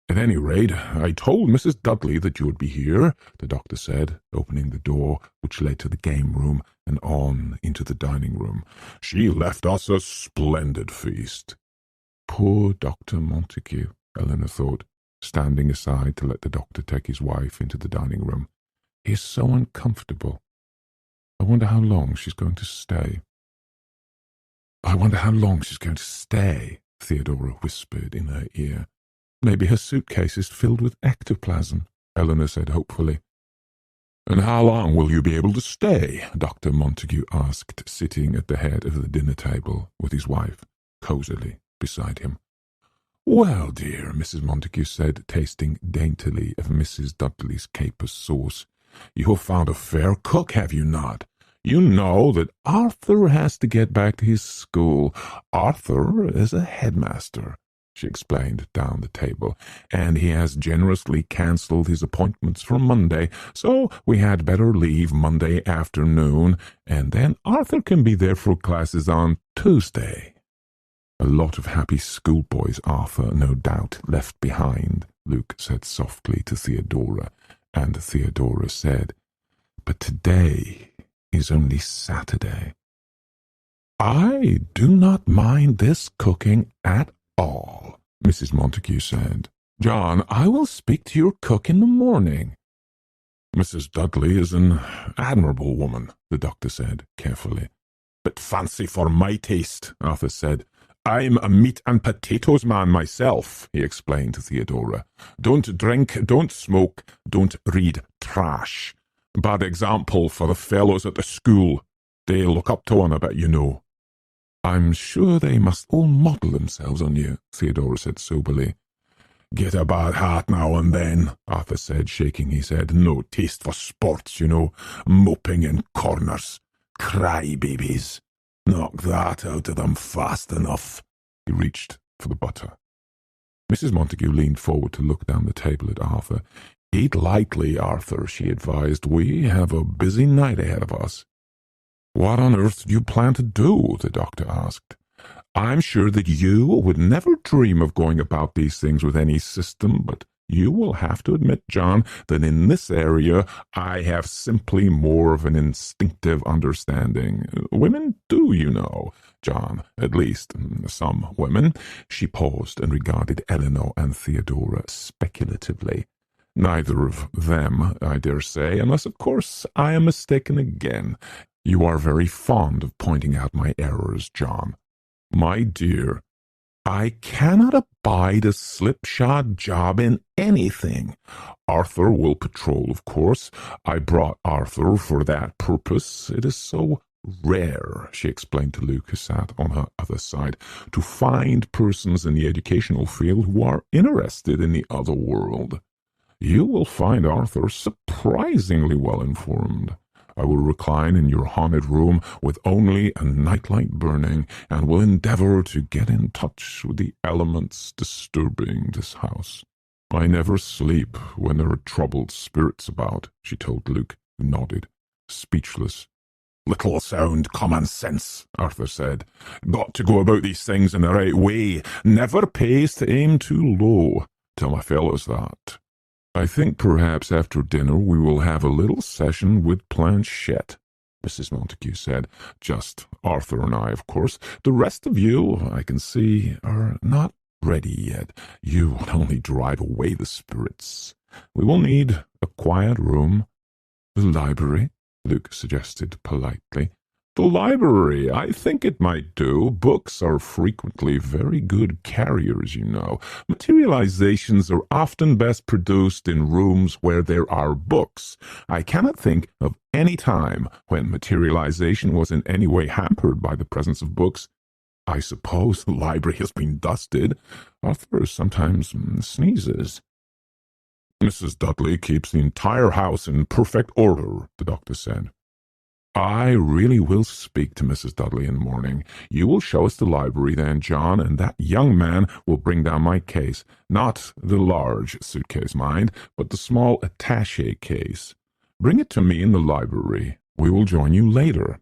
At any rate, I told Mrs. Dudley that you would be here, the doctor said, opening the door which led to the game-room and on into the dining-room. She left us a splendid feast. Poor Dr. Montague, Eleanor thought, standing aside to let the doctor take his wife into the dining-room. He is so uncomfortable. I wonder how long she's going to stay. Theodora whispered in her ear. Maybe her suitcase is filled with ectoplasm, Eleanor said hopefully. And how long will you be able to stay? Dr. Montague asked, sitting at the head of the dinner table with his wife, cosily beside him. Well, dear, Mrs. Montague said, tasting daintily of Mrs. Dudley's caper sauce, you have found a fair cook, have you not? You know that Arthur has to get back to his school. Arthur is a headmaster, she explained down the table, and he has generously cancelled his appointments for Monday, so we had better leave Monday afternoon, and then Arthur can be there for classes on Tuesday. A lot of happy schoolboys Arthur, no doubt, left behind, Luke said softly to Theodora, and Theodora said, But today is only Saturday. I do not mind this cooking at all, Mrs. Montague said. John, I will speak to your cook in the morning. Mrs. Dudley is an admirable woman, the doctor said carefully. But fancy for my taste, Arthur said. I'm a meat and potatoes man myself, he explained to Theodora. Don't drink, don't smoke, don't read trash. Bad example for the fellows at the school. They look up to one, I bet you know. I'm sure they must all model themselves on you, Theodora said soberly. Get a bad heart now and then, Arthur said, shaking his head. No taste for sports, you know, moping in corners. Cry-babies. Knock that out of them fast enough. He reached for the butter. Mrs. Montague leaned forward to look down the table at Arthur. Eat lightly, Arthur, she advised. We have a busy night ahead of us. What on earth do you plan to do? The doctor asked. I'm sure that you would never dream of going about these things with any system, but you will have to admit, John, that in this area I have simply more of an instinctive understanding. Women do, you know, John, at least some women. She paused and regarded Eleanor and Theodora speculatively. Neither of them, I dare say, unless, of course, I am mistaken again. You are very fond of pointing out my errors, John. My dear, I cannot abide a slipshod job in anything. Arthur will patrol, of course. I brought Arthur for that purpose. It is so rare, she explained to Luke, who sat on her other side, to find persons in the educational field who are interested in the other world. You will find Arthur surprisingly well informed. I will recline in your haunted room with only a nightlight burning, and will endeavor to get in touch with the elements disturbing this house. I never sleep when there are troubled spirits about, she told Luke, who nodded, speechless. Little sound common sense, Arthur said. Got to go about these things in the right way. Never pays to aim too low. Tell my fellows that. I think perhaps after dinner we will have a little session with Planchette, Mrs. Montague said. Just Arthur and I, of course. The rest of you, I can see, are not ready yet. You will only drive away the spirits. We will need a quiet room. The library, Luke suggested politely. The library, I think it might do. Books are frequently very good carriers, you know. Materializations are often best produced in rooms where there are books. I cannot think of any time when materialization was in any way hampered by the presence of books. I suppose the library has been dusted. Arthur sometimes sneezes. Mrs. Dudley keeps the entire house in perfect order, the doctor said. I really will speak to Mrs. Dudley in the morning. You will show us the library then, John, and that young man will bring down my case. Not the large suitcase, mind, but the small attaché case. Bring it to me in the library. We will join you later.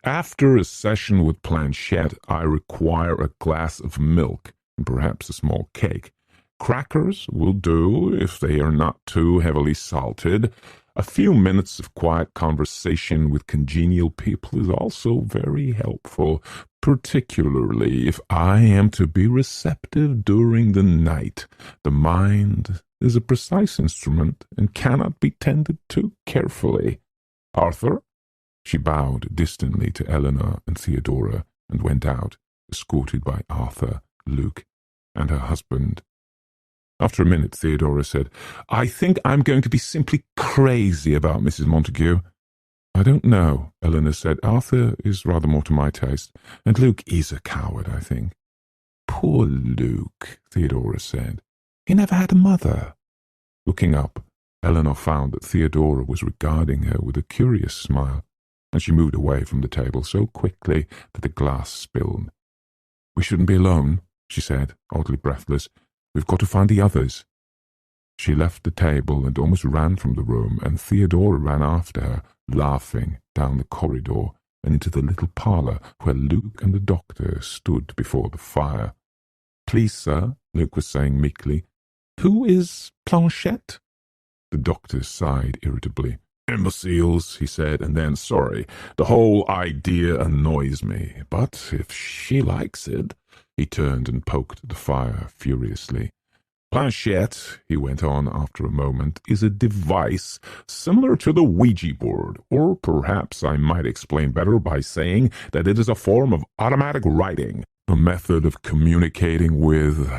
After a session with Planchette, I require a glass of milk and perhaps a small cake. Crackers will do if they are not too heavily salted. A few minutes of quiet conversation with congenial people is also very helpful, particularly if I am to be receptive during the night. The mind is a precise instrument and cannot be tended to carefully. Arthur? She bowed distantly to Eleanor and Theodora and went out, escorted by Arthur, Luke, and her husband. After a minute, Theodora said, I think I'm going to be simply crazy about Mrs. Montague. I don't know, Eleanor said. Arthur is rather more to my taste, and Luke is a coward, I think. Poor Luke, Theodora said. He never had a mother. Looking up, Eleanor found that Theodora was regarding her with a curious smile, and she moved away from the table so quickly that the glass spilled. We shouldn't be alone, she said, oddly breathless. We've got to find the others. She left the table and almost ran from the room, and Theodora ran after her, laughing, down the corridor and into the little parlour where Luke and the doctor stood before the fire. Please, sir, Luke was saying meekly, who is Planchette? The doctor sighed irritably. Imbeciles, he said, and then, sorry, the whole idea annoys me, but if she likes it. He turned and poked the fire furiously. Planchette, he went on after a moment, is a device similar to the Ouija board, or perhaps I might explain better by saying that it is a form of automatic writing, a method of communicating with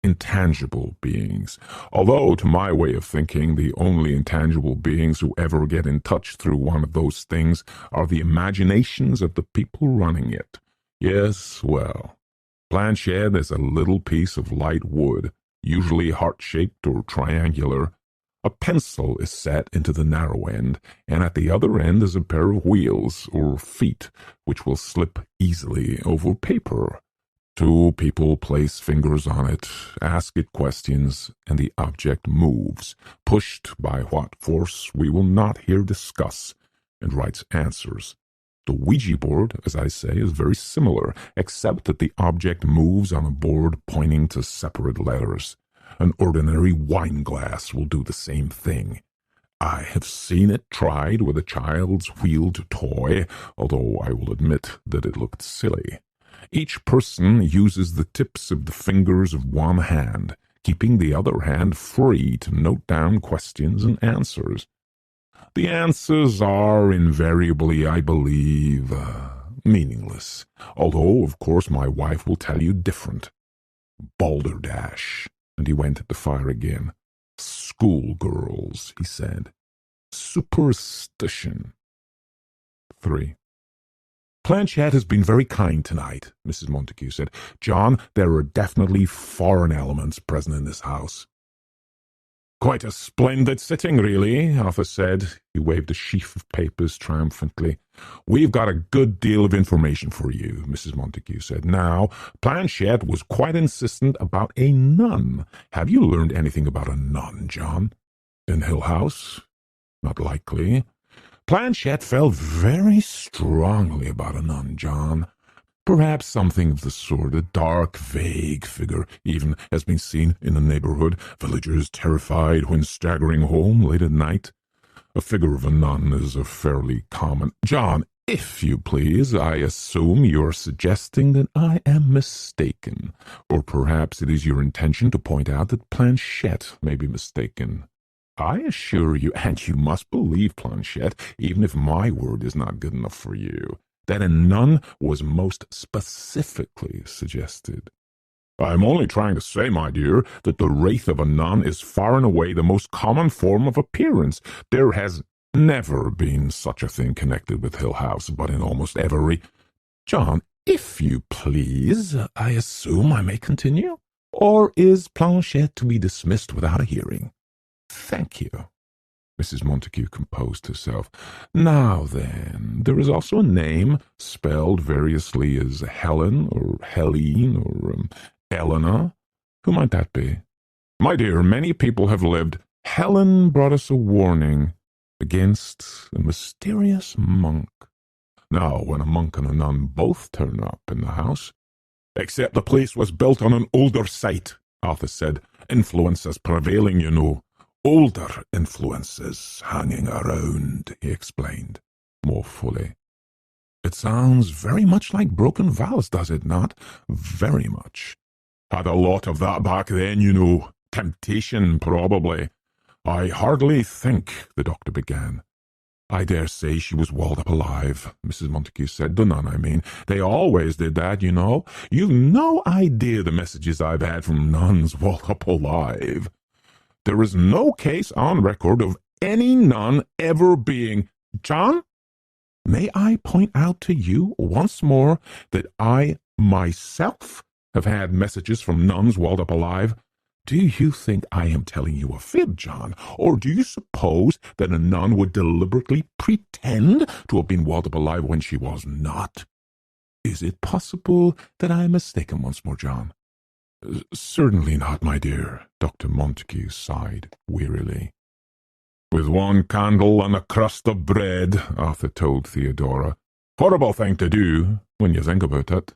intangible beings, although to my way of thinking the only intangible beings who ever get in touch through one of those things are the imaginations of the people running it. Yes, well, Planchette is a little piece of light wood, usually heart-shaped or triangular. A pencil is set into the narrow end, and at the other end is a pair of wheels or feet which will slip easily over paper. Two people place fingers on it, ask it questions, and the object moves, pushed by what force we will not here discuss, and writes answers. The Ouija board, as I say, is very similar, except that the object moves on a board pointing to separate letters. An ordinary wine glass will do the same thing. I have seen it tried with a child's wheeled toy, although I will admit that it looked silly. Each person uses the tips of the fingers of one hand, keeping the other hand free to note down questions and answers. The answers are invariably, I believe, meaningless, although, of course, my wife will tell you different. Balderdash, and he went at the fire again. Schoolgirls, he said. Superstition. 3. Planchette has been very kind tonight, Mrs. Montague said. John, there are definitely foreign elements present in this house. Quite a splendid sitting, really, Arthur said. He waved a sheaf of papers triumphantly. We've got a good deal of information for you, Mrs. Montague said. Now, Planchette was quite insistent about a nun. Have you learned anything about a nun, John? In Hill House? Not likely. Planchette felt very strongly about a nun, John. Perhaps something of the sort, a dark, vague figure, even, has been seen in the neighborhood, villagers terrified when staggering home late at night. A figure of a nun is a fairly common... John, if you please, I assume you're suggesting that I am mistaken, or perhaps it is your intention to point out that Planchette may be mistaken. I assure you, and you must believe, Planchette, even if my word is not good enough for you, that a nun was most specifically suggested. I'm only trying to say, my dear, that the wraith of a nun is far and away the most common form of appearance. There has never been such a thing connected with Hill House, but in almost every... John, if you please, I assume I may continue? Or is Planchette to be dismissed without a hearing? Thank you. Mrs. Montague composed herself. Now then, there is also a name spelled variously as Helen, or Helene, or Eleanor. Who might that be? My dear, many people have lived. Helen brought us a warning against a mysterious monk. Now, when a monk and a nun both turn up in the house... Except the place was built on an older site, Arthur said. Influences prevailing, you know. Older influences hanging around, he explained, more fully. It sounds very much like broken vows, does it not? Very much. Had a lot of that back then, you know. Temptation, probably. I hardly think, the doctor began. I dare say she was walled up alive, Mrs. Montague said. The nun, I mean. They always did that, you know. You've no idea the messages I've had from nuns walled up alive. There is no case on record of any nun ever being... John, may I point out to you once more that I myself have had messages from nuns walled up alive? Do you think I am telling you a fib, John? Or do you suppose that a nun would deliberately pretend to have been walled up alive when she was not? Is it possible that I am mistaken once more, John? Certainly not, my dear, Dr. Montague sighed wearily. With one candle and a crust of bread, Arthur told Theodora. Horrible thing to do, when you think about it.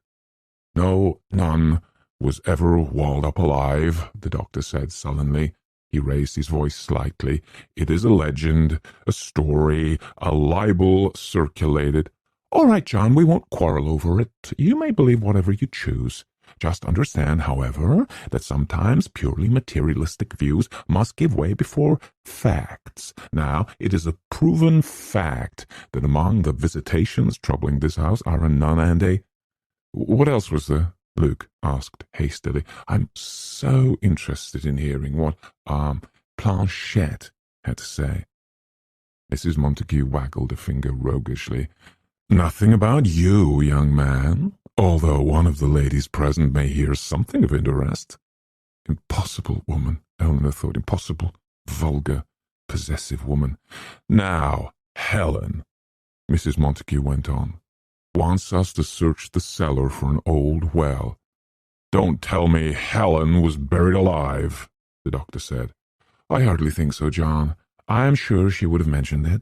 No nun was ever walled up alive, the doctor said sullenly. He raised his voice slightly. It is a legend, a story, a libel circulated. All right, John, we won't quarrel over it. You may believe whatever you choose. Just understand, however, that sometimes purely materialistic views must give way before facts. Now, it is a proven fact that among the visitations troubling this house are a nun and a... What else was there? Luke asked hastily. I'm so interested in hearing what, Planchette had to say. Mrs. Montague waggled a finger roguishly. Nothing about you, young man, although one of the ladies present may hear something of interest. Impossible woman, Eleanor thought. Impossible, vulgar, possessive woman. Now, Helen, Mrs. Montague went on, wants us to search the cellar for an old well. Don't tell me Helen was buried alive, the doctor said. I hardly think so, John. I am sure she would have mentioned it.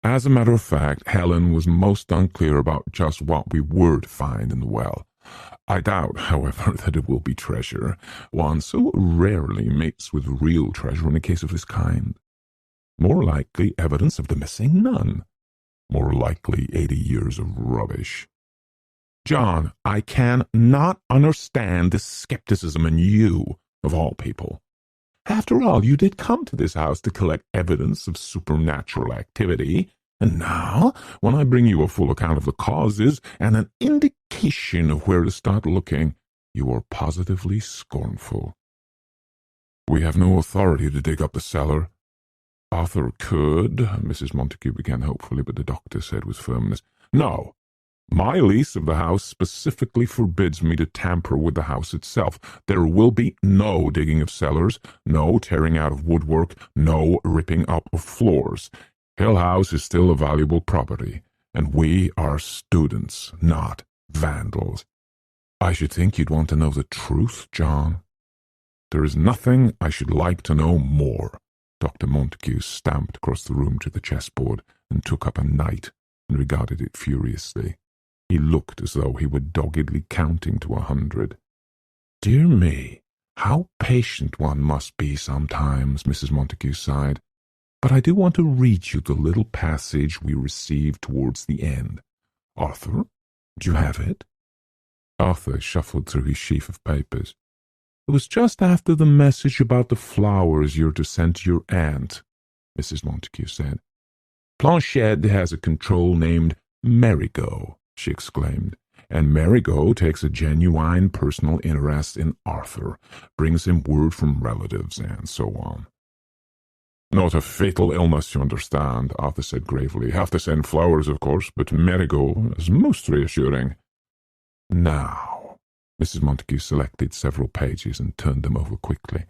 As a matter of fact, Helen was most unclear about just what we were to find in the well. I doubt, however, that it will be treasure. One so rarely meets with real treasure in a case of this kind. More likely evidence of the missing nun. More likely 80 years of rubbish. John, I cannot understand this skepticism in you, of all people. After all, you did come to this house to collect evidence of supernatural activity, and now, when I bring you a full account of the causes and an indication of where to start looking, you are positively scornful. We have no authority to dig up the cellar. Arthur could, Mrs. Montague began hopefully, but the doctor said with firmness, No, My lease of the house specifically forbids me to tamper with the house itself. There will be no digging of cellars, no tearing out of woodwork, no ripping up of floors. Hill House is still a valuable property, and we are students, not vandals. I should think you'd want to know the truth, John. There is nothing I should like to know more. Dr. Montague stamped across the room to the chessboard and took up a knight and regarded it furiously. He looked as though he were doggedly counting to 100. Dear me, how patient one must be sometimes, Mrs. Montague sighed. But I do want to read you the little passage we received towards the end. Arthur, do you have it? Arthur shuffled through his sheaf of papers. It was just after the message about the flowers you're to send to your aunt, Mrs. Montague said. Planchette has a control named Marigot, she exclaimed, and Marigot takes a genuine personal interest in Arthur, brings him word from relatives, and so on. Not a fatal illness, you understand, Arthur said gravely. Have to send flowers, of course, but Marigot is most reassuring. Now, Mrs. Montague selected several pages and turned them over quickly.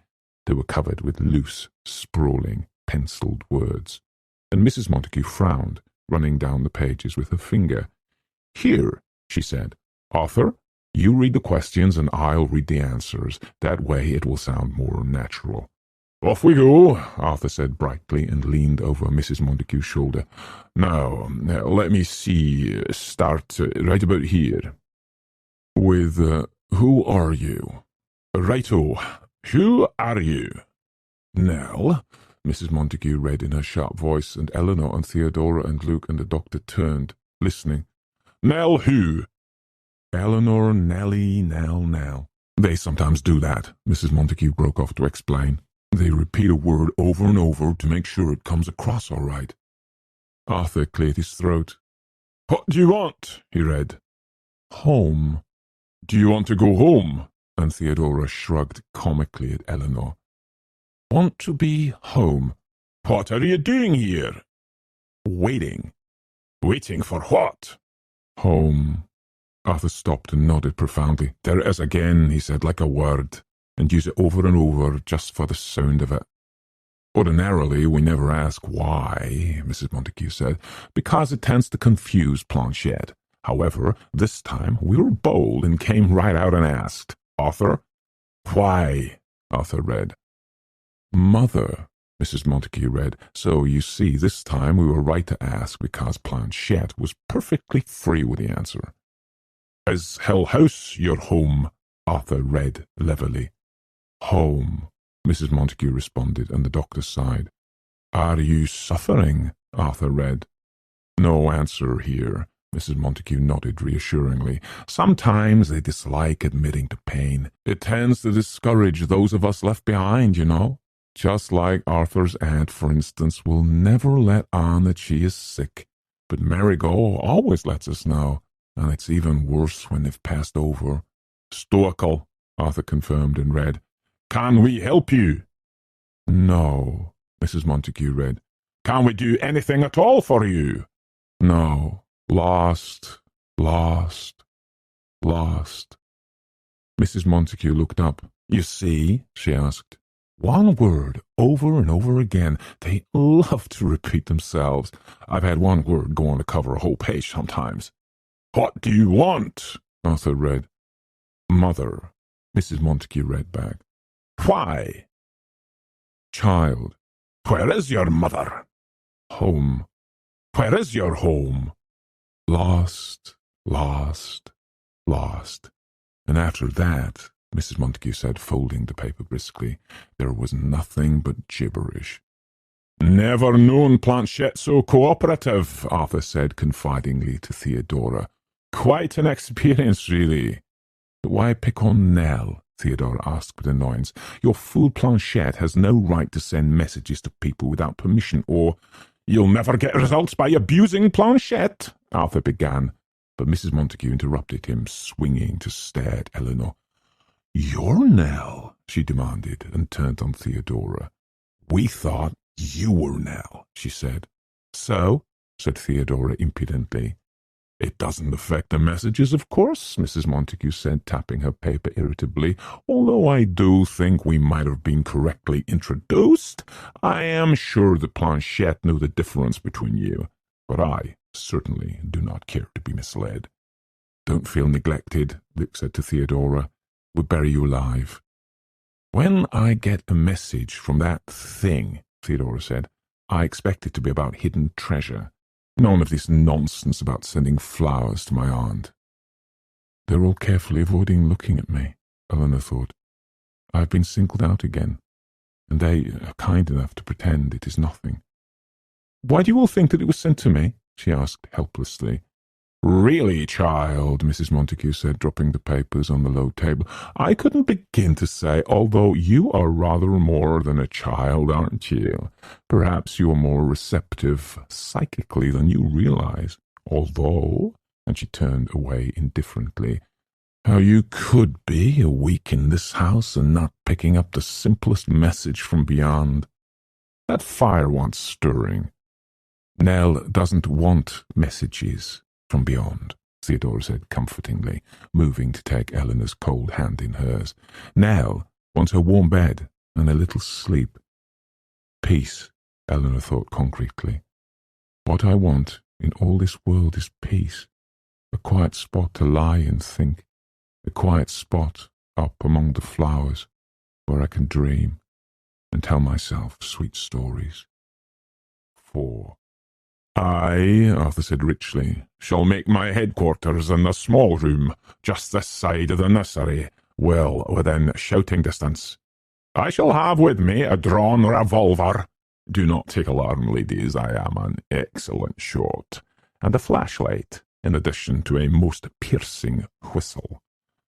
They were covered with loose, sprawling, penciled words. And Mrs. Montague frowned, running down the pages with her finger. Here, she said. Arthur, you read the questions and I'll read the answers. That way it will sound more natural. Off we go, Arthur said brightly and leaned over Mrs. Montague's shoulder. Now, let me see. Start right about here. With, who are you? Righto. Who are you? Nell, Mrs. Montague read in her sharp voice, and Eleanor and Theodora and Luke and the doctor turned, listening. Nell who? Eleanor, Nellie, Nell. They sometimes do that, Mrs. Montague broke off to explain. They repeat a word over and over to make sure it comes across all right. Arthur cleared his throat. What do you want? He read. Home. Do you want to go home? And Theodora shrugged comically at Eleanor. Want to be home. What are you doing here? Waiting. Waiting for what? Home. Arthur stopped and nodded profoundly. There it is again, he said, like a word, and use it over and over just for the sound of it. Ordinarily, we never ask why, Mrs. Montague said, because it tends to confuse Planchette. However, this time we were bold and came right out and asked. Arthur? Why? Arthur read. Mother, Mrs. Montague read. So, you see, this time we were right to ask because Planchette was perfectly free with the answer. Is Hill House your home? Arthur read levelly. Home, Mrs. Montague responded, and the doctor sighed. Are you suffering? Arthur read. No answer here. Mrs. Montague nodded reassuringly. Sometimes they dislike admitting to pain. It tends to discourage those of us left behind, you know. Just like Arthur's aunt, for instance, will never let on that she is sick. But Marigot always lets us know, and it's even worse when they've passed over. Stoical, Arthur confirmed and read. Can we help you? No, Mrs. Montague read. Can we do anything at all for you? No. Lost. Mrs. Montague looked up. You see, she asked. One word, over and over again. They love to repeat themselves. I've had one word go on to cover a whole page sometimes. What do you want? Arthur read. Mother, Mrs. Montague read back. Why? Child. Where is your mother? Home. Where is your home? Lost. And after that, Mrs. Montague said, folding the paper briskly, there was nothing but gibberish. Never known Planchette so cooperative, Arthur said confidingly to Theodora. Quite an experience, really. But why pick on Nell? Theodora asked with annoyance. Your fool Planchette has no right to send messages to people without permission, or you'll never get results by abusing Planchette, Arthur began, but Mrs. Montague interrupted him, swinging to stare at Eleanor. You're Nell, she demanded, and turned on Theodora. We thought you were Nell, she said. So, said Theodora impudently. "It doesn't affect the messages, of course," Mrs. Montague said, tapping her paper irritably. "Although I do think we might have been correctly introduced. I am sure the planchette knew the difference between you, but I certainly do not care to be misled." "Don't feel neglected," Luke said to Theodora. "We'll bury you alive." "When I get a message from that thing," Theodora said, "I expect it to be about hidden treasure. None of this nonsense about sending flowers to my aunt." "They're all carefully avoiding looking at me," Eleanor thought. "I've been singled out again, and they are kind enough to pretend it is nothing." "Why do you all think that it was sent to me?" she asked helplessly. "Really, child," Mrs. Montague said, dropping the papers on the low table, "I couldn't begin to say, although you are rather more than a child, aren't you? Perhaps you are more receptive psychically than you realize. Although," and she turned away indifferently, "how you could be a week in this house and not picking up the simplest message from beyond. That fire wants stirring." "Nell doesn't want messages from beyond," Theodora said comfortingly, moving to take Eleanor's cold hand in hers. "Nell wants her warm bed and a little sleep." "Peace," Eleanor thought concretely. "What I want in all this world is peace, a quiet spot to lie and think, a quiet spot up among the flowers where I can dream and tell myself sweet stories." 4. "I," Arthur said richly, "shall make my headquarters in the small room, just this side of the nursery, well within shouting distance. I shall have with me a drawn revolver. Do not take alarm, ladies, I am an excellent shot, and a flashlight, in addition to a most piercing whistle.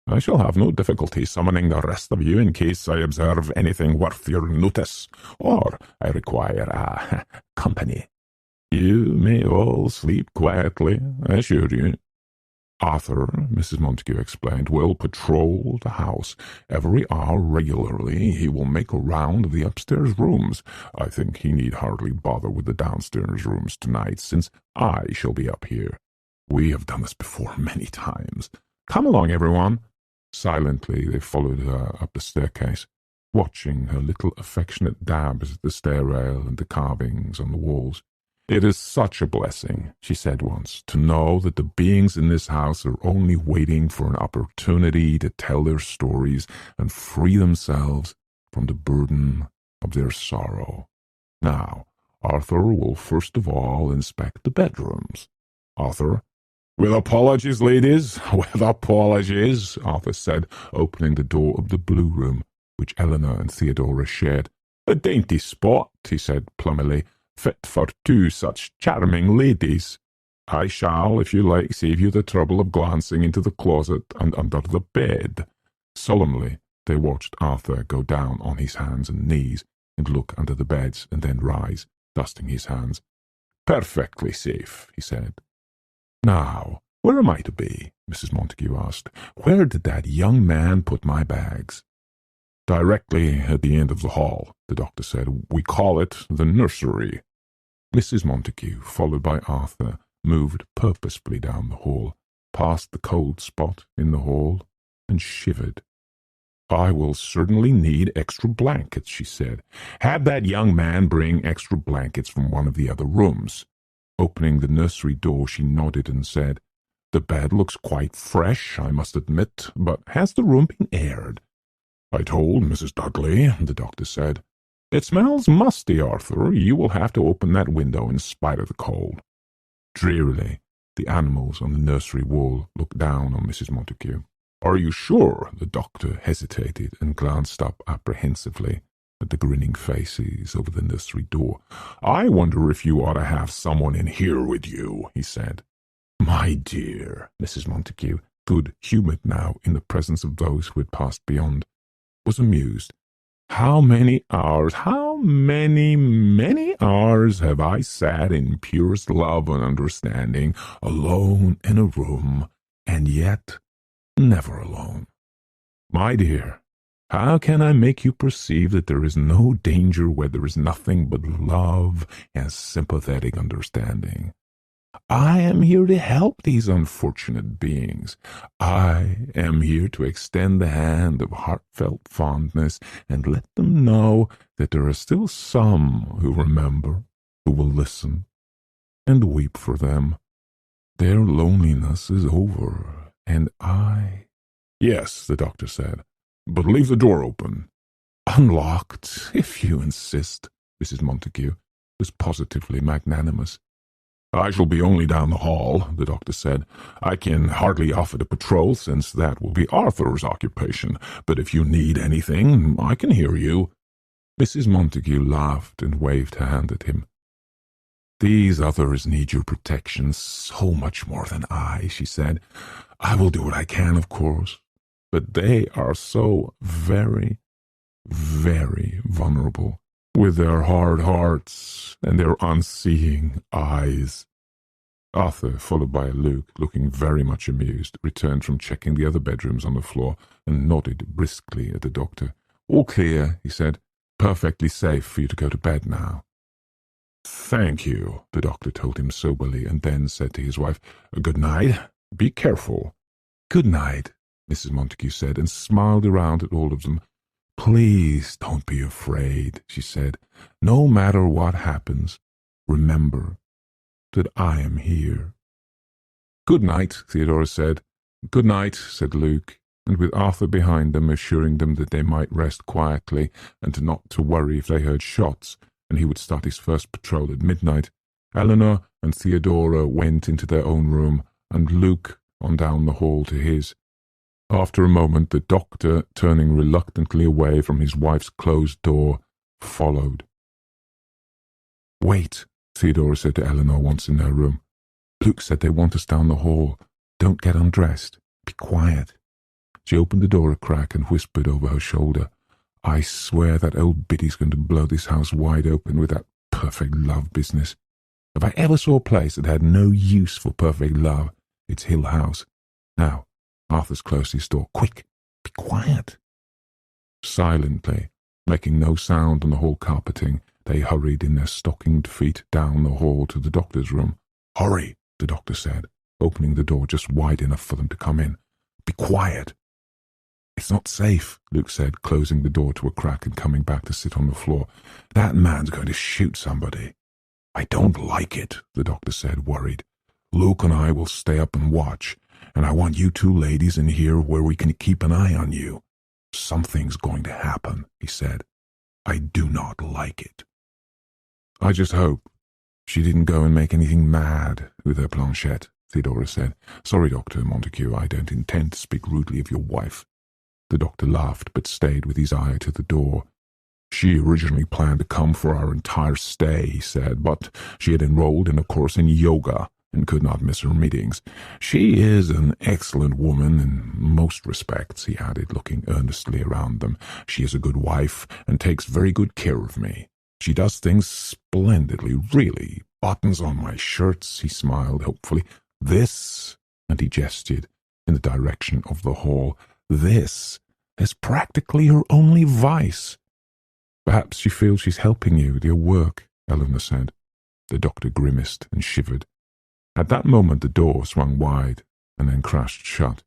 I shall have no difficulty summoning the rest of you in case I observe anything worth your notice, or I require company. You may all sleep quietly, I assure you. Arthur," Mrs. Montague explained, "will patrol the house. Every hour regularly he will make a round of the upstairs rooms. I think he need hardly bother with the downstairs rooms tonight, since I shall be up here. We have done this before many times. Come along, everyone." Silently they followed her up the staircase, watching her little affectionate dabs at the stair rail and the carvings on the walls. "It is such a blessing," she said once, "to know that the beings in this house are only waiting for an opportunity to tell their stories and free themselves from the burden of their sorrow. Now, Arthur will first of all inspect the bedrooms. Arthur?" "With apologies, ladies, with apologies," Arthur said, opening the door of the blue room, which Eleanor and Theodora shared. "A dainty spot," he said plummily, "fit for two such charming ladies. I shall, if you like, save you the trouble of glancing into the closet and under the bed." Solemnly they watched Arthur go down on his hands and knees and look under the beds and then rise, dusting his hands. "Perfectly safe," he said. "Now, where am I to be?" Mrs. Montague asked. "Where did that young man put my bags?" "Directly at the end of the hall," the doctor said. "We call it the nursery." Mrs. Montague, followed by Arthur, moved purposefully down the hall, past the cold spot in the hall, and shivered. "I will certainly need extra blankets," she said. "Have that young man bring extra blankets from one of the other rooms." Opening the nursery door, she nodded and said, "The bed looks quite fresh, I must admit, but has the room been aired?" "I told Mrs. Dudley," the doctor said. "It smells musty, Arthur. You will have to open that window in spite of the cold." Drearily, the animals on the nursery wall looked down on Mrs. Montague. "Are you sure?" The doctor hesitated and glanced up apprehensively at the grinning faces over the nursery door. "I wonder if you ought to have someone in here with you," he said. "My dear," Mrs. Montague, good-humoured now in the presence of those who had passed beyond, was amused. "How many hours, how many hours have I sat in purest love and understanding, alone in a room, and yet never alone. My dear, how can I make you perceive that there is no danger where there is nothing but love and sympathetic understanding? I am here to help these unfortunate beings. I am here to extend the hand of heartfelt fondness and let them know that there are still some who remember, who will listen, and weep for them. Their loneliness is over, and I— Yes, the doctor said, but leave the door open. Unlocked, if you insist. Mrs. Montague was positively magnanimous. I shall be only down the hall, the doctor said. I can hardly offer to patrol, since that will be Arthur's occupation, but if you need anything, I can hear you. Mrs. Montague laughed and waved her hand at him. These others need your protection so much more than I, she said. I will do what I can, of course, but they are so very, very vulnerable, with their hard hearts and their unseeing eyes. Arthur, followed by Luke, looking very much amused, returned from checking the other bedrooms on the floor and nodded briskly at the doctor. All clear, he said. Perfectly safe for you to go to bed now. Thank you, the doctor told him soberly, and then said to his wife, Good night. Be careful. Good night, Mrs. Montague said, and smiled around at all of them. Please don't be afraid, she said. No matter what happens, remember that I am here. Good night, Theodora said. Good night, said Luke, and with Arthur behind them, assuring them that they might rest quietly and not to worry if they heard shots, and he would start his first patrol at midnight, Eleanor and Theodora went into their own room, and Luke on down the hall to his. After a moment, the doctor, turning reluctantly away from his wife's closed door, followed. Wait, Theodora said to Eleanor once in their room. Luke said they want us down the hall. Don't get undressed. Be quiet. She opened the door a crack and whispered over her shoulder, I swear that old Biddy's going to blow this house wide open with that perfect love business. If I ever saw a place that had no use for perfect love, it's Hill House. Now, Arthur's closed his door. Quick, be quiet. Silently, making no sound on the hall carpeting, they hurried in their stockinged feet down the hall to the doctor's room. Hurry, the doctor said, opening the door just wide enough for them to come in. Be quiet. It's not safe, Luke said, closing the door to a crack and coming back to sit on the floor. That man's going to shoot somebody. I don't like it, the doctor said, worried. Luke and I will stay up and watch, and I want you two ladies in here where we can keep an eye on you. Something's going to happen, he said. I do not like it. I just hope she didn't go and make anything mad with her planchette, Theodora said. Sorry, Dr. Montague, I don't intend to speak rudely of your wife. The doctor laughed, but stayed with his eye to the door. She originally planned to come for our entire stay, he said, but she had enrolled in a course in yoga and could not miss her meetings. She is an excellent woman in most respects, he added, looking earnestly around them. She is a good wife and takes very good care of me. She does things splendidly, really. Buttons on my shirts, he smiled hopefully. This, and he gestured in the direction of the hall, this is practically her only vice. Perhaps she feels she's helping you with your work, Eleanor said. The doctor grimaced and shivered. At that moment the door swung wide and then crashed shut,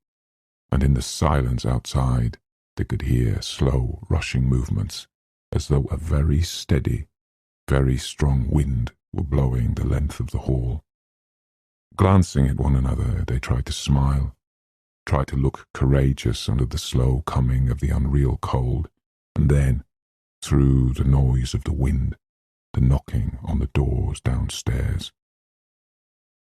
and in the silence outside they could hear slow, rushing movements, as though a very steady, very strong wind were blowing the length of the hall. Glancing at one another, they tried to smile, tried to look courageous under the slow coming of the unreal cold, and then, through the noise of the wind, the knocking on the doors downstairs.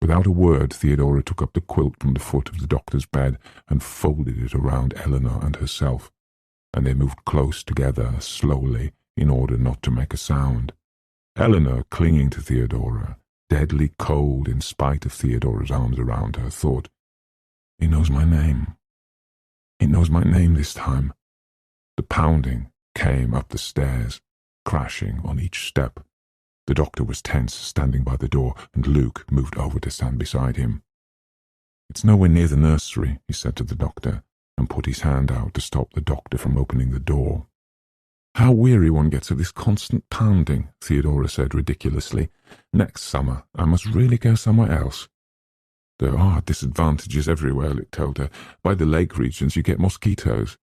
Without a word, Theodora took up the quilt from the foot of the doctor's bed and folded it around Eleanor and herself, and they moved close together slowly in order not to make a sound. Eleanor, clinging to Theodora, deadly cold in spite of Theodora's arms around her, thought, He knows my name. He knows my name this time. The pounding came up the stairs, crashing on each step. The doctor was tense, standing by the door, and Luke moved over to stand beside him. It's nowhere near the nursery, he said to the doctor, and put his hand out to stop the doctor from opening the door. How weary one gets of this constant pounding, Theodora said ridiculously. Next summer I must really go somewhere else. There are disadvantages everywhere, Luke told her. By the lake regions you get mosquitoes.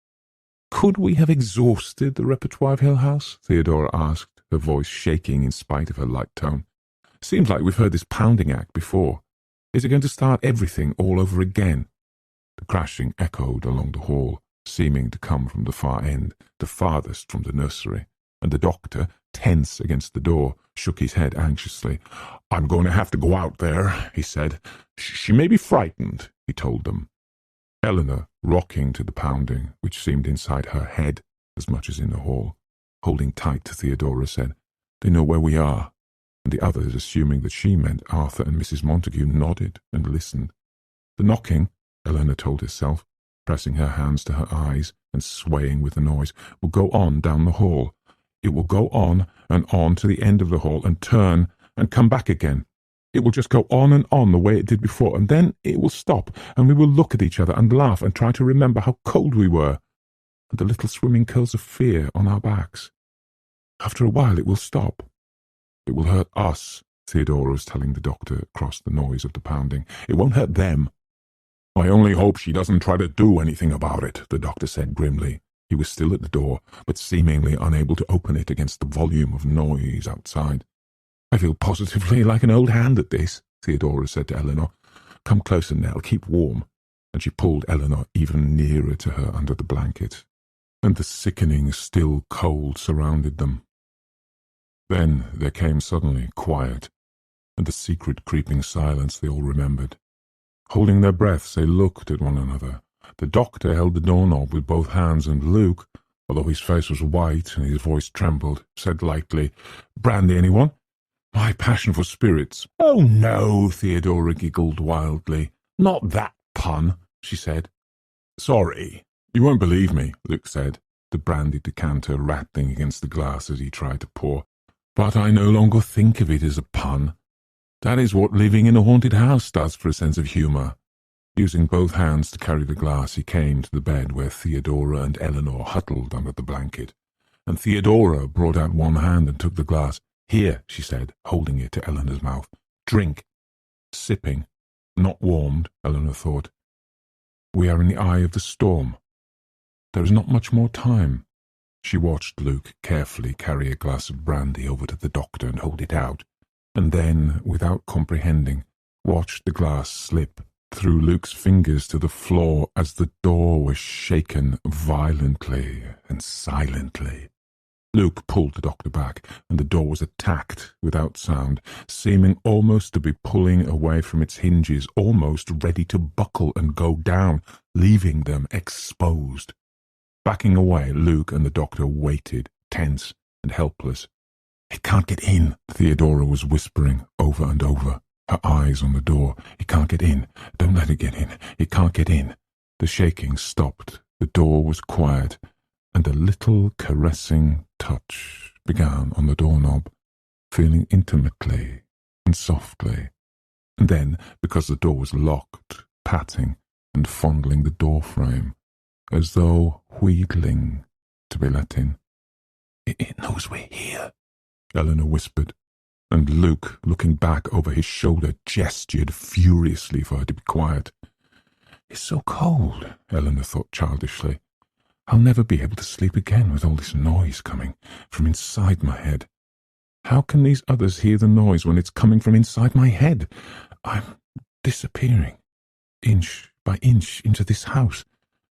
Could we have exhausted the repertoire of Hill House? Theodora asked, her voice shaking in spite of her light tone. Seems like we've heard this pounding act before. Is it going to start everything all over again? The crashing echoed along the hall, seeming to come from the far end, the farthest from the nursery, and the doctor, tense against the door, shook his head anxiously. I'm going to have to go out there, he said. She may be frightened, he told them. Eleanor, rocking to the pounding, which seemed inside her head as much as in the hall, holding tight to Theodora, said, They know where we are. And the others, assuming that she meant Arthur and Mrs. Montague, nodded and listened. The knocking, Eleanor told herself, pressing her hands to her eyes and swaying with the noise, will go on down the hall. It will go on to the end of the hall and turn and come back again. It will just go on the way it did before, and then it will stop, and we will look at each other and laugh and try to remember how cold we were, and the little swimming curls of fear on our backs. After a while it will stop. It will hurt us, Theodora was telling the doctor across the noise of the pounding. It won't hurt them. I only hope she doesn't try to do anything about it, the doctor said grimly. He was still at the door, but seemingly unable to open it against the volume of noise outside. I feel positively like an old hand at this, Theodora said to Eleanor. Come closer, Nell, keep warm. And she pulled Eleanor even nearer to her under the blanket, and the sickening, still cold surrounded them. Then there came suddenly quiet, and the secret creeping silence they all remembered. Holding their breaths, they looked at one another. The doctor held the doorknob with both hands, and Luke, although his face was white and his voice trembled, said lightly, Brandy, anyone? My passion for spirits. Oh, no, Theodora giggled wildly. Not that pun, she said. Sorry. You won't believe me, Luke said, the brandy decanter rattling against the glass as he tried to pour. But I no longer think of it as a pun. That is what living in a haunted house does for a sense of humour. Using both hands to carry the glass, he came to the bed where Theodora and Eleanor huddled under the blanket, and Theodora brought out one hand and took the glass. Here, she said, holding it to Eleanor's mouth. Drink. Sipping. Not warmed, Eleanor thought. We are in the eye of the storm. There is not much more time. She watched Luke carefully carry a glass of brandy over to the doctor and hold it out, and then, without comprehending, watched the glass slip through Luke's fingers to the floor as the door was shaken violently and silently. Luke pulled the doctor back, and the door was attacked without sound, seeming almost to be pulling away from its hinges, almost ready to buckle and go down, leaving them exposed. Backing away, Luke and the doctor waited, tense and helpless. It can't get in, Theodora was whispering over and over, her eyes on the door. It can't get in. Don't let it get in. It can't get in. The shaking stopped. The door was quiet, and a little caressing touch began on the doorknob, feeling intimately and softly, and then, because the door was locked, patting and fondling the door frame, as though wheedling to be let in. It knows we're here, Eleanor whispered, and Luke, looking back over his shoulder, gestured furiously for her to be quiet. It's so cold, Eleanor thought childishly. I'll never be able to sleep again with all this noise coming from inside my head. How can these others hear the noise when it's coming from inside my head? I'm disappearing, inch by inch, into this house.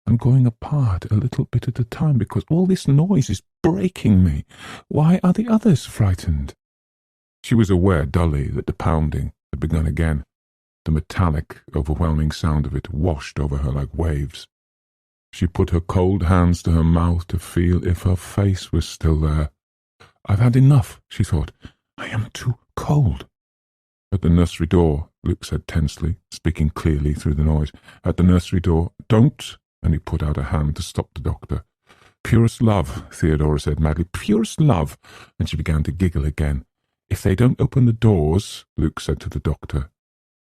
I'm going apart a little bit at a time because all this noise is breaking me. Why are the others frightened? She was aware dully that the pounding had begun again. The metallic, overwhelming sound of it washed over her like waves. She put her cold hands to her mouth to feel if her face was still there. I've had enough, she thought. I am too cold. At the nursery door, Luke said tensely, speaking clearly through the noise. At the nursery door, don't, and he put out a hand to stop the doctor. Purest love, Theodora said madly, purest love, and she began to giggle again. If they don't open the doors, Luke said to the doctor.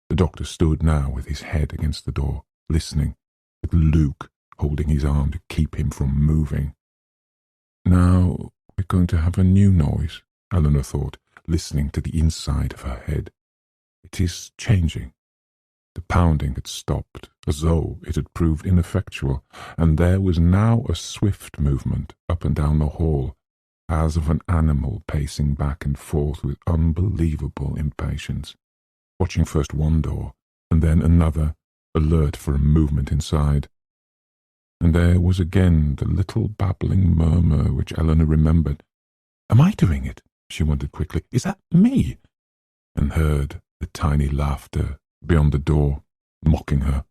The doctor stood now with his head against the door, listening, with Luke holding his arm to keep him from moving. Now we're going to have a new noise, Eleanor thought, listening to the inside of her head. It is changing. The pounding had stopped, as though it had proved ineffectual, and there was now a swift movement up and down the hall, as of an animal pacing back and forth with unbelievable impatience, watching first one door and then another, alert for a movement inside. And there was again the little babbling murmur which Eleanor remembered. "Am I doing it?" she wondered quickly. "Is that me?" And heard the tiny laughter beyond the door, mocking her.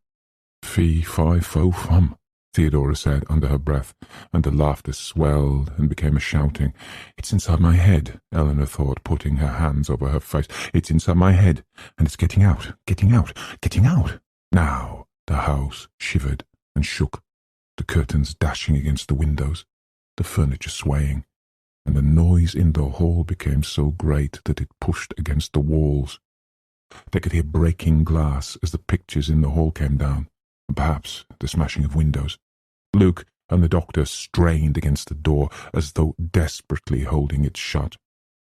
"Fee, fi, fo, fum," Theodora said under her breath, and the laughter swelled and became a shouting. "It's inside my head," Eleanor thought, putting her hands over her face. "It's inside my head, and it's getting out, getting out, getting out." Now the house shivered and shook, the curtains dashing against the windows, the furniture swaying, and the noise in the hall became so great that it pushed against the walls. They could hear breaking glass as the pictures in the hall came down, and perhaps the smashing of windows. Luke and the doctor strained against the door as though desperately holding it shut,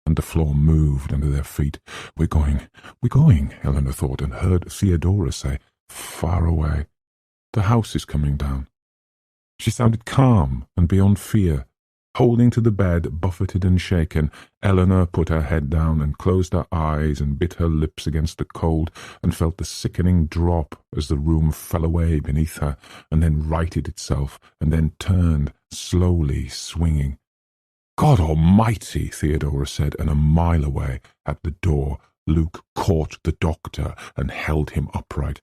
and the floor moved under their feet. We're going, Eleanor thought, and heard Theodora say, far away, "The house is coming down." She sounded calm and beyond fear. Holding to the bed, buffeted and shaken, Eleanor put her head down and closed her eyes and bit her lips against the cold, and felt the sickening drop as the room fell away beneath her, and then righted itself, and then turned, slowly swinging. "God Almighty!" Theodora said, and a mile away, at the door, Luke caught the doctor and held him upright.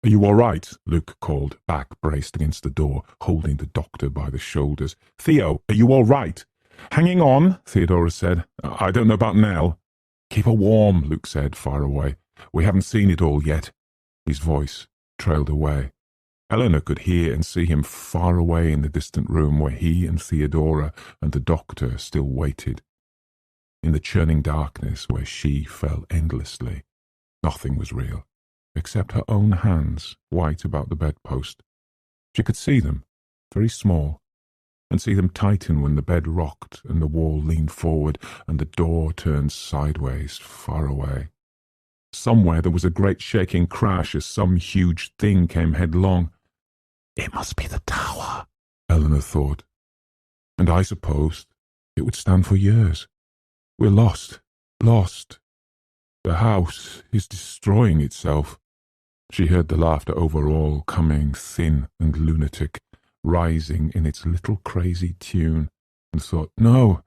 "Are you all right?" Luke called, back braced against the door, holding the doctor by the shoulders. "Theo, are you all right?" "Hanging on," Theodora said. "I don't know about Nell." "Keep her warm," Luke said, far away. "We haven't seen it all yet." His voice trailed away. Eleanor could hear and see him far away in the distant room where he and Theodora and the doctor still waited. In the churning darkness where she fell endlessly, nothing was real, except her own hands, white about the bedpost. She could see them, very small, and see them tighten when the bed rocked and the wall leaned forward and the door turned sideways, far away. Somewhere there was a great shaking crash as some huge thing came headlong. "It must be the tower," Eleanor thought. "And I supposed it would stand for years. We're lost, lost. The house is destroying itself." She heard the laughter over all, coming thin and lunatic, rising in its little crazy tune, and thought, "No,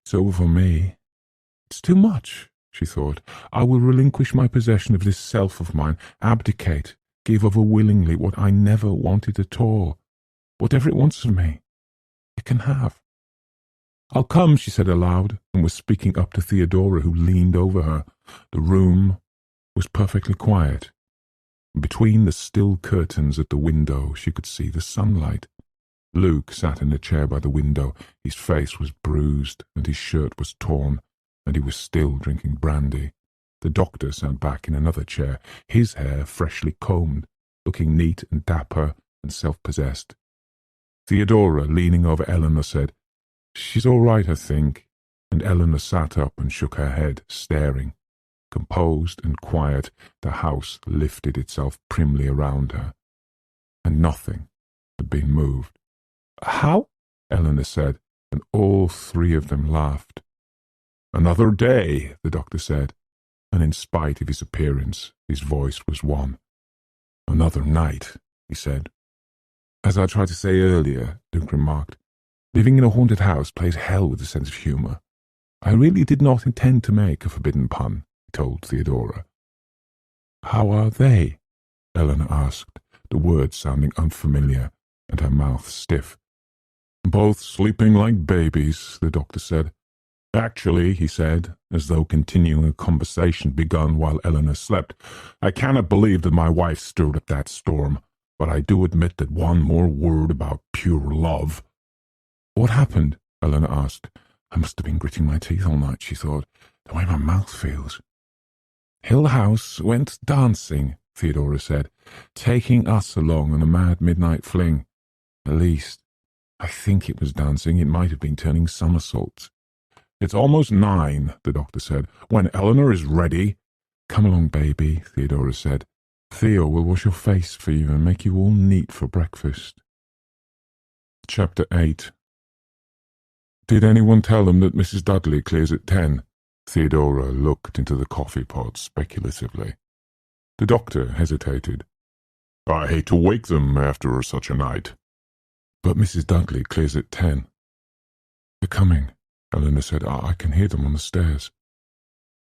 it's over for me. It's too much," she thought. "I will relinquish my possession of this self of mine, abdicate, give over willingly what I never wanted at all. Whatever it wants of me, it can have." "I'll come," she said aloud, and was speaking up to Theodora, who leaned over her. The room was perfectly quiet. Between the still curtains at the window she could see the sunlight. Luke sat in a chair by the window. His face was bruised, and his shirt was torn, and he was still drinking brandy. The doctor sat back in another chair, his hair freshly combed, looking neat and dapper and self-possessed. Theodora, leaning over Eleanor, said, "She's all right, I think," and Eleanor sat up and shook her head, staring. Composed and quiet, the house lifted itself primly around her, and nothing had been moved. "How?" Eleanor said, and all three of them laughed. "Another day," the doctor said, and in spite of his appearance, his voice was one. "Another night," he said. "As I tried to say earlier," Luke remarked, "living in a haunted house plays hell with a sense of humour. I really did not intend to make a forbidden pun," he told Theodora. "How are they?" Eleanor asked, the words sounding unfamiliar, and her mouth stiff. "Both sleeping like babies," the doctor said. "Actually," he said, as though continuing a conversation begun while Eleanor slept, "I cannot believe that my wife stirred up that storm, but I do admit that one more word about pure love—" "What happened?" Eleanor asked. "I must have been gritting my teeth all night," she thought, "the way my mouth feels." "Hill House went dancing," Theodora said, "taking us along on a mad midnight fling. At least, I think it was dancing. It might have been turning somersaults." "It's almost 9, the doctor said. "When Eleanor is ready—" "Come along, baby," Theodora said, Theo will wash your face for you and make you all neat for breakfast. Chapter 8. Did anyone tell them that Mrs. Dudley clears at 10? Theodora looked into the coffee pot speculatively. The doctor hesitated. I hate to wake them after such a night. But Mrs. Dudley clears at 10. They're coming, Eleanor said. I can hear them on the stairs.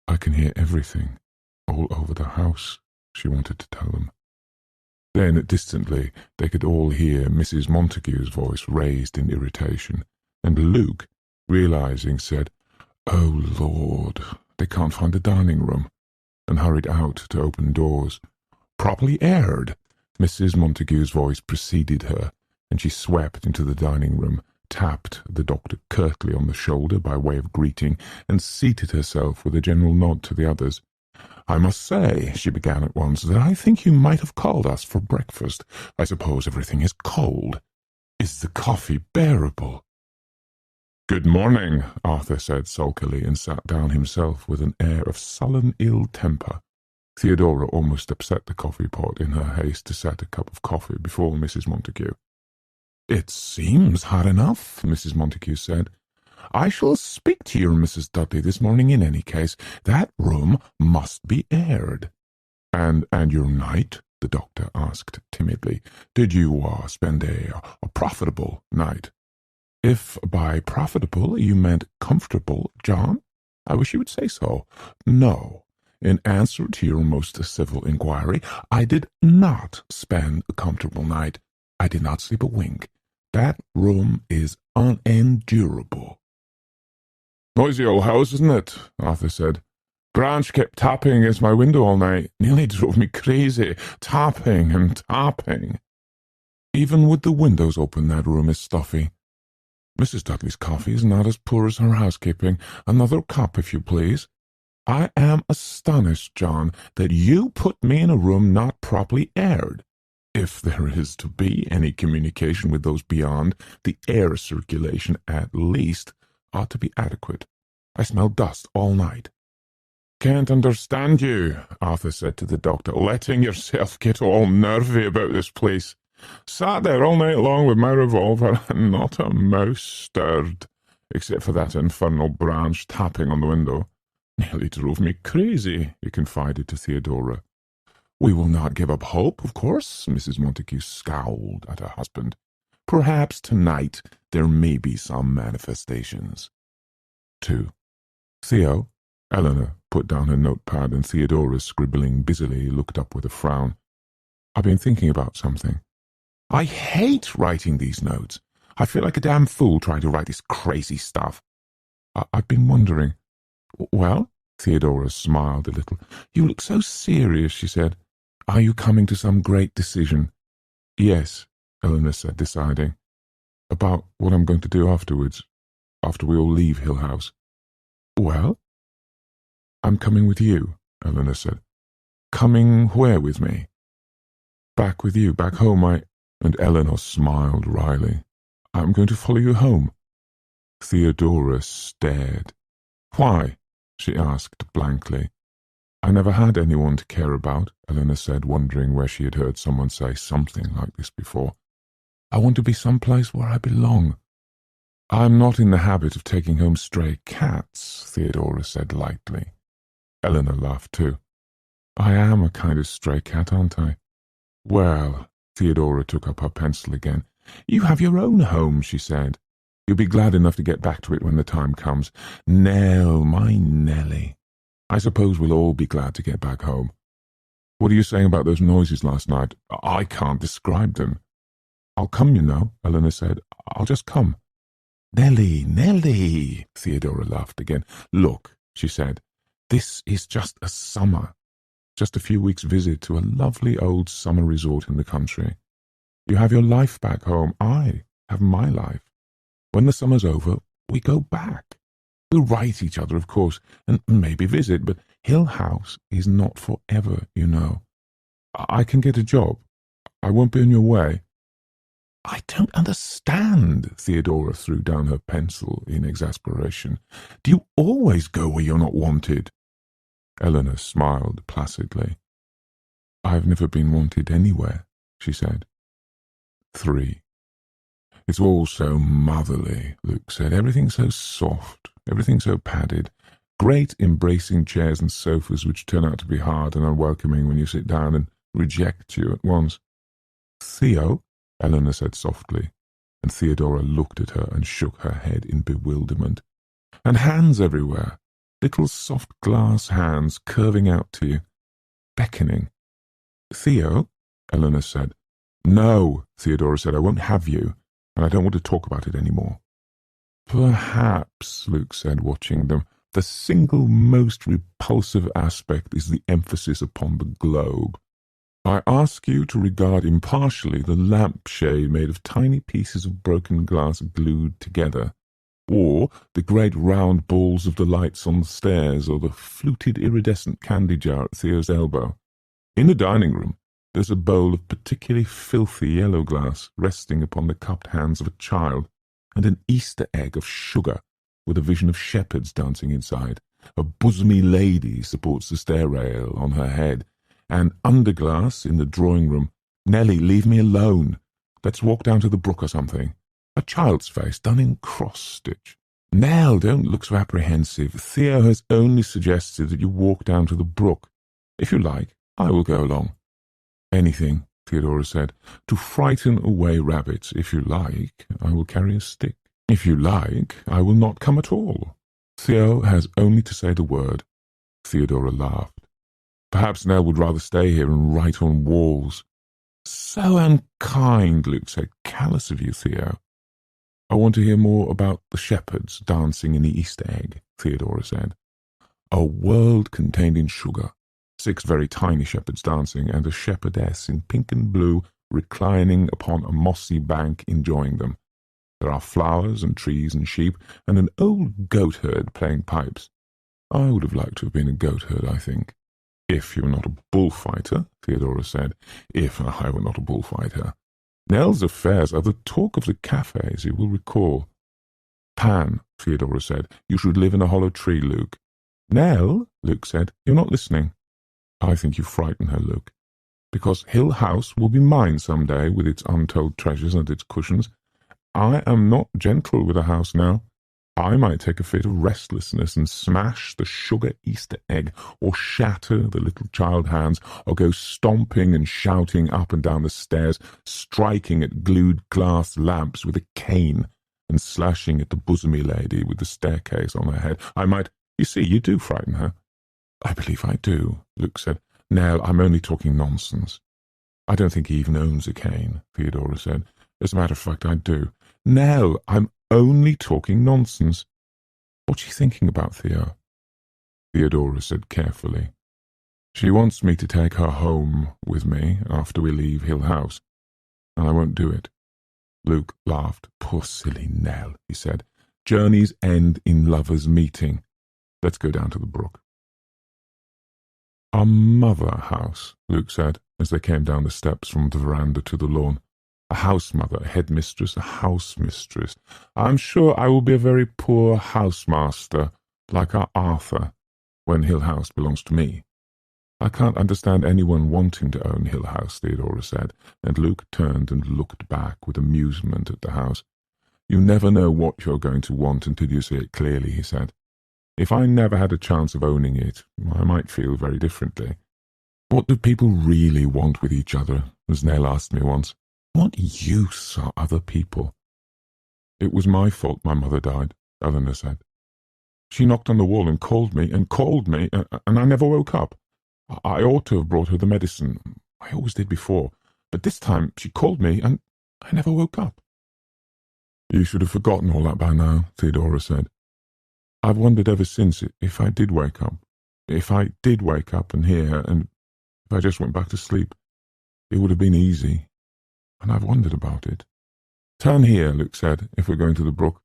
I can hear everything, all over the house, she wanted to tell them. Then, distantly, they could all hear Mrs. Montague's voice raised in irritation, and Luke, realizing, said, Oh, Lord, they can't find the dining room, and hurried out to open doors. Properly aired, Mrs. Montague's voice preceded her, and she swept into the dining room, tapped the doctor curtly on the shoulder by way of greeting, and seated herself with a general nod to the others. I must say, she began at once, that I think you might have called us for breakfast. I suppose everything is cold. Is the coffee bearable? Good morning, Arthur said sulkily, and sat down himself with an air of sullen ill-temper. Theodora almost upset the coffee-pot in her haste to set a cup of coffee before Mrs. Montague. It seems hot enough, Mrs. Montague said. I shall speak to your Mrs. Dudley this morning in any case. That room must be aired. And your night? The doctor asked timidly. Did you spend a profitable night? If by profitable you meant comfortable, John, I wish you would say so. No. In answer to your most civil inquiry, I did not spend a comfortable night. I did not sleep a wink. That room is unendurable. Noisy old house, isn't it? Arthur said. Branch kept tapping against my window all night. Nearly drove me crazy. Tapping and tapping. Even with the windows open, that room is stuffy. Mrs. Dudley's coffee is not as poor as her housekeeping. Another cup, if you please. I am astonished, John, that you put me in a room not properly aired. If there is to be any communication with those beyond, the air circulation, at least, ought to be adequate. I smell dust all night. Can't understand you, Arthur said to the doctor, letting yourself get all nervy about this place. Sat there all night long with my revolver, and not a mouse stirred, except for that infernal Branch tapping on the window. Nearly drove me crazy, he confided to Theodora. We will not give up hope, of course, Mrs. Montague scowled at her husband. Perhaps tonight there may be some manifestations. 2. Theo, Eleanor put down her notepad, and Theodora, scribbling busily, looked up with a frown. I've been thinking about something. I hate writing these notes. I feel like a damn fool trying to write this crazy stuff. I've been wondering. Well, Theodora smiled a little. You look so serious, she said. Are you coming to some great decision? Yes, Eleanor said, deciding. About what I'm going to do afterwards, after we all leave Hill House. Well? I'm coming with you, Eleanor said. Coming where with me? Back with you, back home, And Eleanor smiled wryly. I'm going to follow you home. Theodora stared. Why? She asked blankly. I never had anyone to care about, Eleanor said, wondering where she had heard someone say something like this before. I want to be someplace where I belong. I'm not in the habit of taking home stray cats, Theodora said lightly. Eleanor laughed too. I am a kind of stray cat, aren't I? Well, Theodora took up her pencil again. You have your own home, she said. You'll be glad enough to get back to it when the time comes. Nell, my Nelly. I suppose we'll all be glad to get back home. What are you saying about those noises last night? I can't describe them. I'll come, you know, Eleanor said. I'll just come. Nelly, Nelly, Theodora laughed again. Look, she said, this is just a summer. Just a few weeks' visit to a lovely old summer resort in the country. You have your life back home. I have my life. When the summer's over, we go back. We'll write each other, of course, and maybe visit, but Hill House is not forever, you know. I can get a job. I won't be in your way. I don't understand, Theodora threw down her pencil in exasperation. Do you always go where you're not wanted? Eleanor smiled placidly. I've never been wanted anywhere, she said. 3. It's all so motherly, Luke said. Everything so soft, everything so padded. Great embracing chairs and sofas which turn out to be hard and unwelcoming when you sit down and reject you at once. Theo, Eleanor said softly, and Theodora looked at her and shook her head in bewilderment. And hands everywhere, little soft glass hands curving out to you, beckoning. Theo, Eleanor said. No, Theodora said, I won't have you, and I don't want to talk about it any more. Perhaps, Luke said, watching them, the single most repulsive aspect is the emphasis upon the globe. I ask you to regard impartially the lampshade made of tiny pieces of broken glass glued together, or the great round balls of the lights on the stairs, or the fluted iridescent candy jar at Theo's elbow. In the dining room, there's a bowl of particularly filthy yellow glass resting upon the cupped hands of a child, and an Easter egg of sugar with a vision of shepherds dancing inside. A bosomy lady supports the stair rail on her head, and under glass in the drawing room. Nellie, leave me alone. Let's walk down to the brook or something. A child's face done in cross-stitch. Nell, don't look so apprehensive. Theo has only suggested that you walk down to the brook. If you like, I will go along. Anything, Theodora said, to frighten away rabbits. If you like, I will carry a stick. If you like, I will not come at all. Theo has only to say the word. Theodora laughed. Perhaps Nell would rather stay here and write on walls. So unkind, Luke said. Callous of you, Theo. I want to hear more about the shepherds dancing in the Easter egg, Theodora said. A world contained in sugar. 6 very tiny shepherds dancing, and a shepherdess in pink and blue reclining upon a mossy bank enjoying them. There are flowers and trees and sheep, and an old goatherd playing pipes. I would have liked to have been a goatherd, I think. If you were not a bullfighter, Theodora said. If I were not a bullfighter. Nell's affairs are the talk of the cafes, you will recall. Pan, Theodora said. You should live in a hollow tree, Luke. Nell, Luke said. You're not listening. I think you frighten her, Luke. Because Hill House will be mine some day, with its untold treasures and its cushions. I am not gentle with a house now. I might take a fit of restlessness and smash the sugar Easter egg, or shatter the little child hands, or go stomping and shouting up and down the stairs, striking at glued glass lamps with a cane, and slashing at the bosomy lady with the staircase on her head. I might— You see, you do frighten her. I believe I do, Luke said. Nell, I'm only talking nonsense. I don't think he even owns a cane, Theodora said. As a matter of fact, I do. Nell, I'm only talking nonsense. What's she thinking about, Theo? Theodora said carefully. She wants me to take her home with me after we leave Hill House, and I won't do it. Luke laughed. Poor silly Nell, he said. Journeys end in lovers' meeting. Let's go down to the brook. A mother house, Luke said, as they came down the steps from the veranda to the lawn. A house-mother, a headmistress, a house-mistress. I'm sure I will be a very poor housemaster, like our Arthur, when Hill House belongs to me. I can't understand anyone wanting to own Hill House, Theodora said, and Luke turned and looked back with amusement at the house. You never know what you're going to want until you see it clearly, he said. If I never had a chance of owning it, I might feel very differently. What do people really want with each other, as Nell asked me once? What use are other people? It was my fault my mother died, Eleanor said. She knocked on the wall and called me, and I never woke up. I ought to have brought her the medicine. I always did before. But this time she called me, and I never woke up. You should have forgotten all that by now, Theodora said. I've wondered ever since if I did wake up. If I did wake up and hear her, and if I just went back to sleep, it would have been easy. And I've wondered about it. Turn here, Luke said, if we're going to the brook.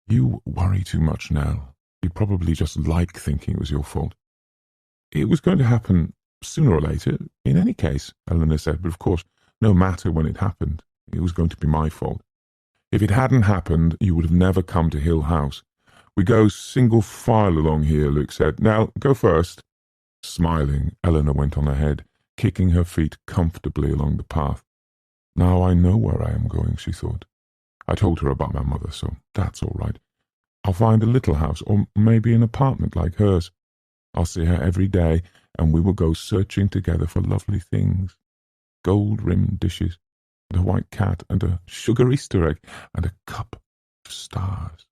You worry too much, Nell. You probably just like thinking it was your fault. It was going to happen sooner or later, in any case, Eleanor said, but of course, no matter when it happened, it was going to be my fault. If it hadn't happened, you would have never come to Hill House. We go single file along here, Luke said. Now, go first. Smiling, Eleanor went on ahead, kicking her feet comfortably along the path. Now I know where I am going, she thought. I told her about my mother, so that's all right. I'll find a little house, or maybe an apartment like hers. I'll see her every day, and we will go searching together for lovely things. Gold-rimmed dishes, and a white cat, and a sugar Easter egg, and a cup of stars.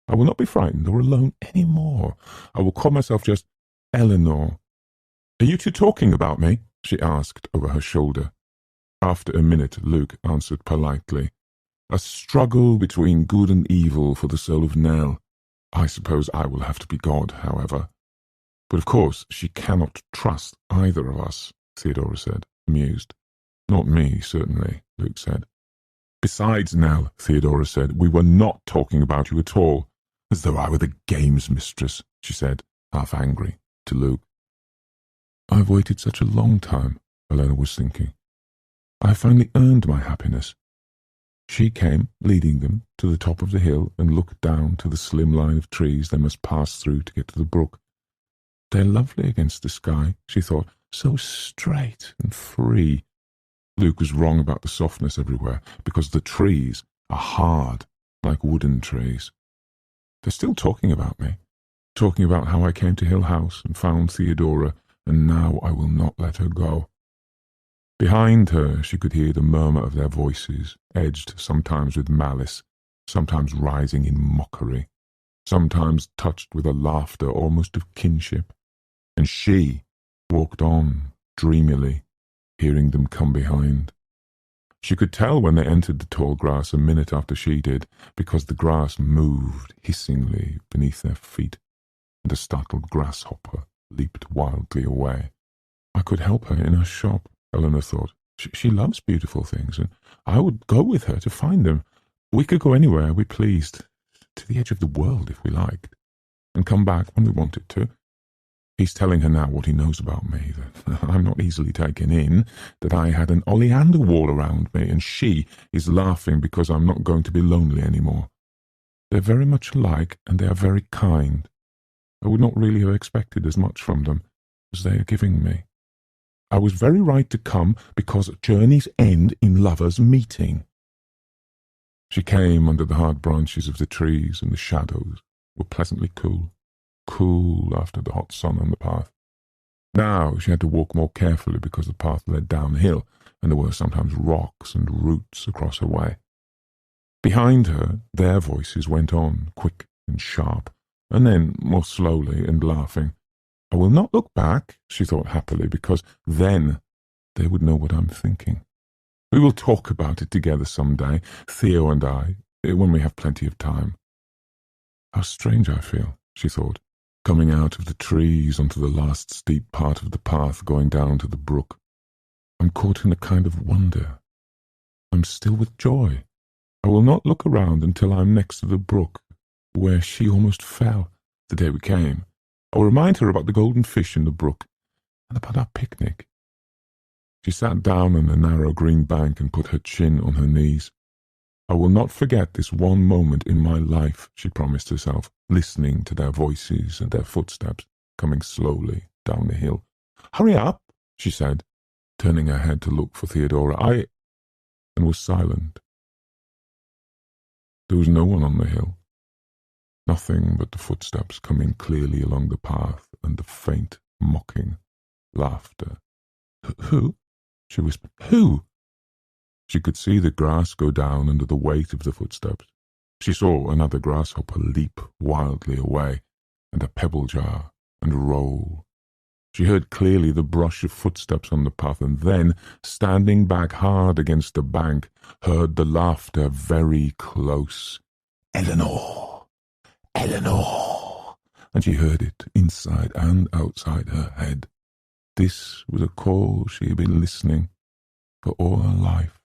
I will not be frightened or alone any more. I will call myself just Eleanor. Are you two talking about me? She asked over her shoulder. After a minute, Luke answered politely. A struggle between good and evil for the soul of Nell. I suppose I will have to be God, however. But of course she cannot trust either of us, Theodora said, amused. Not me, certainly, Luke said. Besides, Nell, Theodora said, we were not talking about you at all. As though I were the games mistress, she said, half angry, to Luke. I've waited such a long time, Helena was thinking. I finally earned my happiness. She came, leading them, to the top of the hill and looked down to the slim line of trees they must pass through to get to the brook. They're lovely against the sky, she thought, so straight and free. Luke was wrong about the softness everywhere, because the trees are hard, like wooden trees. They're still talking about me, talking about how I came to Hill House and found Theodora, and now I will not let her go. Behind her she could hear the murmur of their voices, edged sometimes with malice, sometimes rising in mockery, sometimes touched with a laughter almost of kinship. And she walked on, dreamily, hearing them come behind. She could tell when they entered the tall grass a minute after she did, because the grass moved hissingly beneath their feet, and a startled grasshopper leaped wildly away. I could help her in her shop, Eleanor thought. She loves beautiful things, and I would go with her to find them. We could go anywhere we pleased, to the edge of the world if we liked, and come back when we wanted to. He's telling her now what he knows about me, that I'm not easily taken in, that I had an oleander wall around me, and she is laughing because I'm not going to be lonely any more. They're very much alike, and they are very kind. I would not really have expected as much from them as they are giving me. I was very right to come, because journeys end in lovers' meeting. She came under the hard branches of the trees, and the shadows were pleasantly cool after the hot sun on the path. Now she had to walk more carefully because the path led downhill, and there were sometimes rocks and roots across her way. Behind her, their voices went on, quick and sharp, and then more slowly and laughing. I will not look back, she thought happily, because then they would know what I'm thinking. We will talk about it together some day, Theo and I, when we have plenty of time. How strange I feel, she thought, coming out of the trees onto the last steep part of the path going down to the brook. I'm caught in a kind of wonder. I'm still with Joy. I will not look around until I'm next to the brook, where she almost fell the day we came. I'll remind her about the golden fish in the brook, and about our picnic. She sat down on the narrow green bank and put her chin on her knees. I will not forget this one moment in my life, she promised herself, listening to their voices and their footsteps coming slowly down the hill. Hurry up, she said, turning her head to look for Theodora. And was silent. There was no one on the hill. Nothing but the footsteps coming clearly along the path and the faint, mocking laughter. Who? She whispered. Who? She could see the grass go down under the weight of the footsteps. She saw another grasshopper leap wildly away, and a pebble jar, and roll. She heard clearly the brush of footsteps on the path, and then, standing back hard against the bank, heard the laughter very close. Eleanor! Eleanor! And she heard it inside and outside her head. This was a call she had been listening for all her life.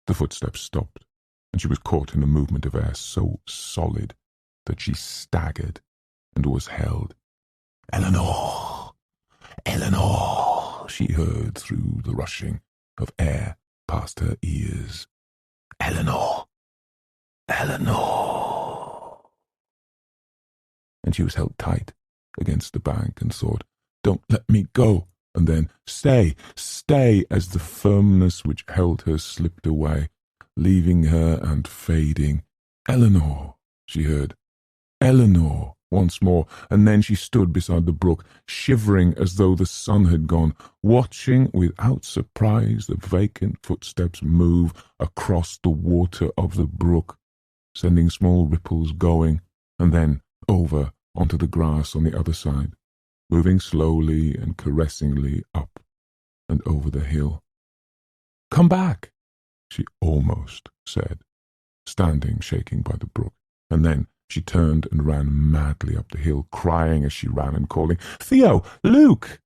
The footsteps stopped, and she was caught in a movement of air so solid that she staggered and was held. Eleanor! Eleanor! She heard through the rushing of air past her ears. Eleanor! Eleanor! And she was held tight against the bank and thought, Don't let me go, and then, "Stay, stay," as the firmness which held her slipped away, leaving her and fading. "Eleanor," she heard. "Eleanor," once more, and then she stood beside the brook, shivering as though the sun had gone, watching without surprise the vacant footsteps move across the water of the brook, sending small ripples going, and then over onto the grass on the other side, moving slowly and caressingly up and over the hill. "Come back," she almost said, standing shaking by the brook, and then she turned and ran madly up the hill, crying as she ran and calling, "Theo! Luke!"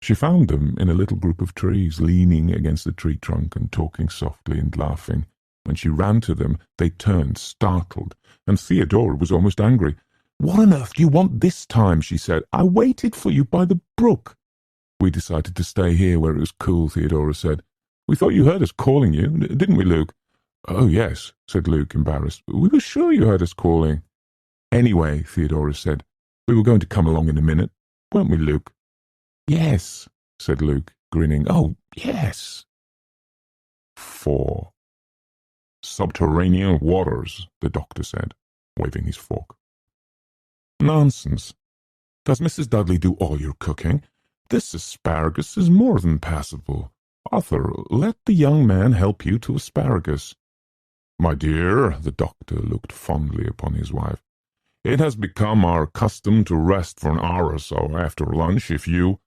She found them in a little group of trees, leaning against the tree trunk and talking softly and laughing. When she ran to them, they turned, startled, and Theodora was almost angry. "What on earth do you want this time?" she said. "I waited for you by the brook." "We decided to stay here where it was cool," Theodora said. "We thought you heard us calling you, didn't we, Luke?" "Oh, yes," said Luke, embarrassed. "We were sure you heard us calling." "Anyway," Theodora said, "we were going to come along in a minute, weren't we, Luke?" "Yes," said Luke, grinning. "Oh, yes." 4. "Subterranean waters," the doctor said, waving his fork. "Nonsense. Does Mrs. Dudley do all your cooking? This asparagus is more than passable. Arthur, let the young man help you to asparagus." "My dear," the doctor looked fondly upon his wife, "it has become our custom to rest for an hour or so after lunch if you—"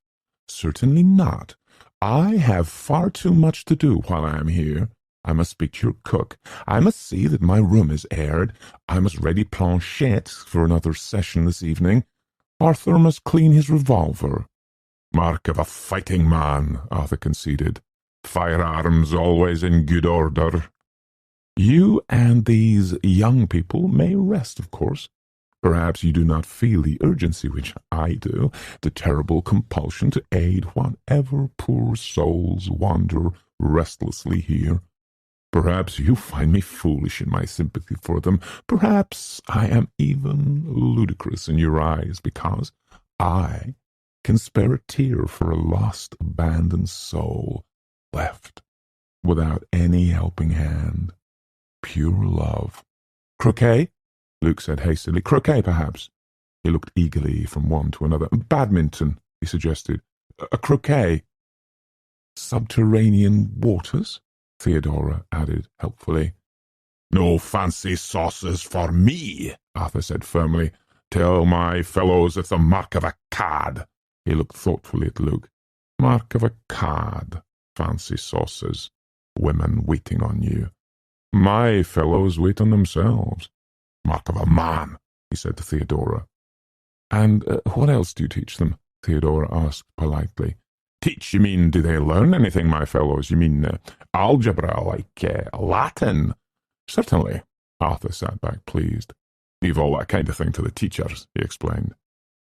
"Certainly not. I have far too much to do while I am here. I must speak to your cook. I must see that my room is aired. I must ready planchettes for another session this evening. Arthur must clean his revolver." "Mark of a fighting man," Arthur conceded. "Firearms always in good order." "You and these young people may rest, of course. Perhaps you do not feel the urgency which I do, the terrible compulsion to aid whatever poor souls wander restlessly here. Perhaps you find me foolish in my sympathy for them. Perhaps I am even ludicrous in your eyes, because I can spare a tear for a lost, abandoned soul, left without any helping hand. Pure love." "Croquet?" Luke said hastily. "Croquet, perhaps?" He looked eagerly from one to another. "Badminton," he suggested. "A croquet." "Subterranean waters?" Theodora added helpfully. "No fancy sauces for me," Arthur said firmly. "Tell my fellows it's the mark of a cad." He looked thoughtfully at Luke. "Mark of a cad. Fancy sauces. Women waiting on you. My fellows wait on themselves. Mark of a man," he said to Theodora. "And what else do you teach them?" Theodora asked politely. "Teach, you mean, do they learn anything, my fellows? You mean algebra, like Latin?" "Certainly." Arthur sat back pleased. "Leave all that kind of thing to the teachers," he explained.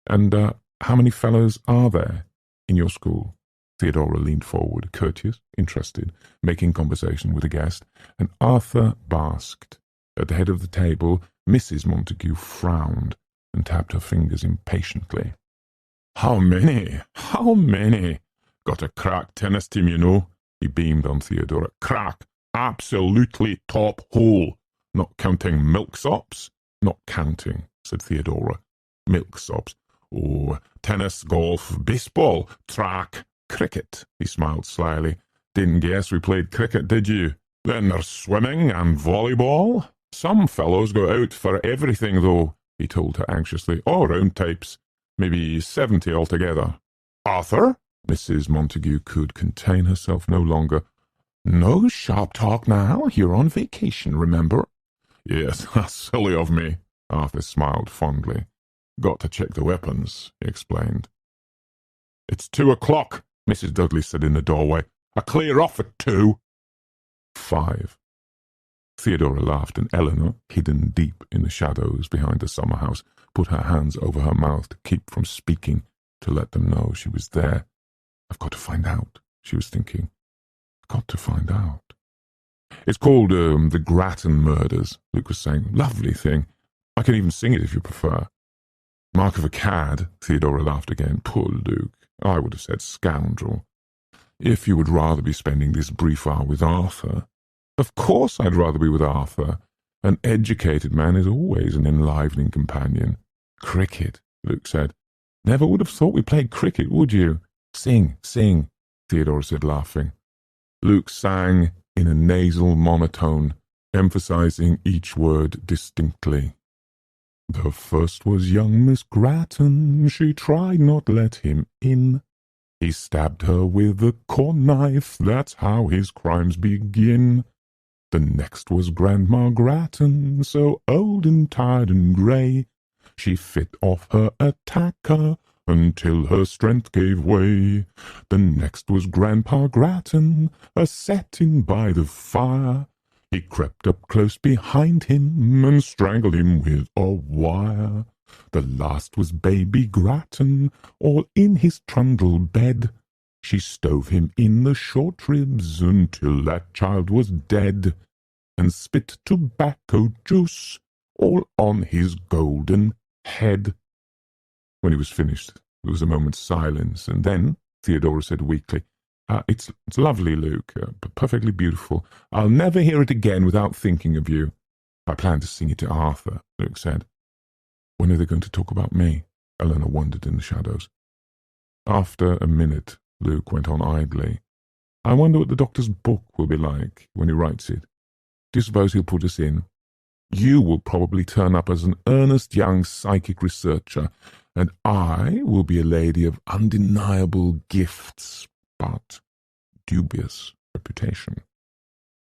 "And how many fellows are there in your school?" Theodora leaned forward, courteous, interested, making conversation with a guest, and Arthur basked. At the head of the table, Mrs. Montague frowned and tapped her fingers impatiently. "How many? How many? Got a crack tennis team, you know." He beamed on Theodora. "Crack. Absolutely top hole. Not counting milksops?" "Not counting," said Theodora. "Milksops. Oh, tennis, golf, baseball, track, cricket." He smiled slyly. "Didn't guess we played cricket, did you? Then there's swimming and volleyball. Some fellows go out for everything, though," he told her anxiously. "All round types. Maybe 70 altogether." "Arthur?" Mrs. Montague could contain herself no longer. "No sharp talk now. You're on vacation, remember?" "Yes, that's silly of me." Arthur smiled fondly. "Got to check the weapons," he explained. "It's 2 o'clock," Mrs. Dudley said in the doorway. "I clear off at 2. 5. Theodora laughed, and Eleanor, hidden deep in the shadows behind the summer house, put her hands over her mouth to keep from speaking, to let them know she was there. "I've got to find out," she was thinking. "I've got to find out." "It's called the Grattan Murders," Luke was saying. "Lovely thing. I can even sing it if you prefer." "Mark of a cad," Theodora laughed again. "Poor Luke. I would have said scoundrel. If you would rather be spending this brief hour with Arthur. Of course I'd rather be with Arthur. An educated man is always an enlivening companion. Cricket, Luke said. Never would have thought we played cricket, would you? Sing, sing, Theodora said, laughing. Luke sang in a nasal monotone, emphasizing each word distinctly. The first was young Miss Grattan, she tried not let him in. He stabbed her with a corn knife, that's how his crimes begin. The next was Grandma Grattan, so old and tired and grey. She fit off her attacker until her strength gave way. The next was Grandpa Grattan, a-settin' by the fire. He crept up close behind him and strangled him with a wire. The last was Baby Grattan, all in his trundle bed. She stove him in the short ribs until that child was dead, and spit tobacco juice all on his golden head. When he was finished, there was a moment's silence, and then Theodora said weakly, It's lovely, Luke, perfectly beautiful. I'll never hear it again without thinking of you. I plan to sing it to Arthur, Luke said. When are they going to talk about me? Eleanor wondered in the shadows. After a minute, Luke went on idly. I wonder what the doctor's book will be like when he writes it. Do you suppose he'll put us in? You will probably turn up as an earnest young psychic researcher, and I will be a lady of undeniable gifts, but dubious reputation.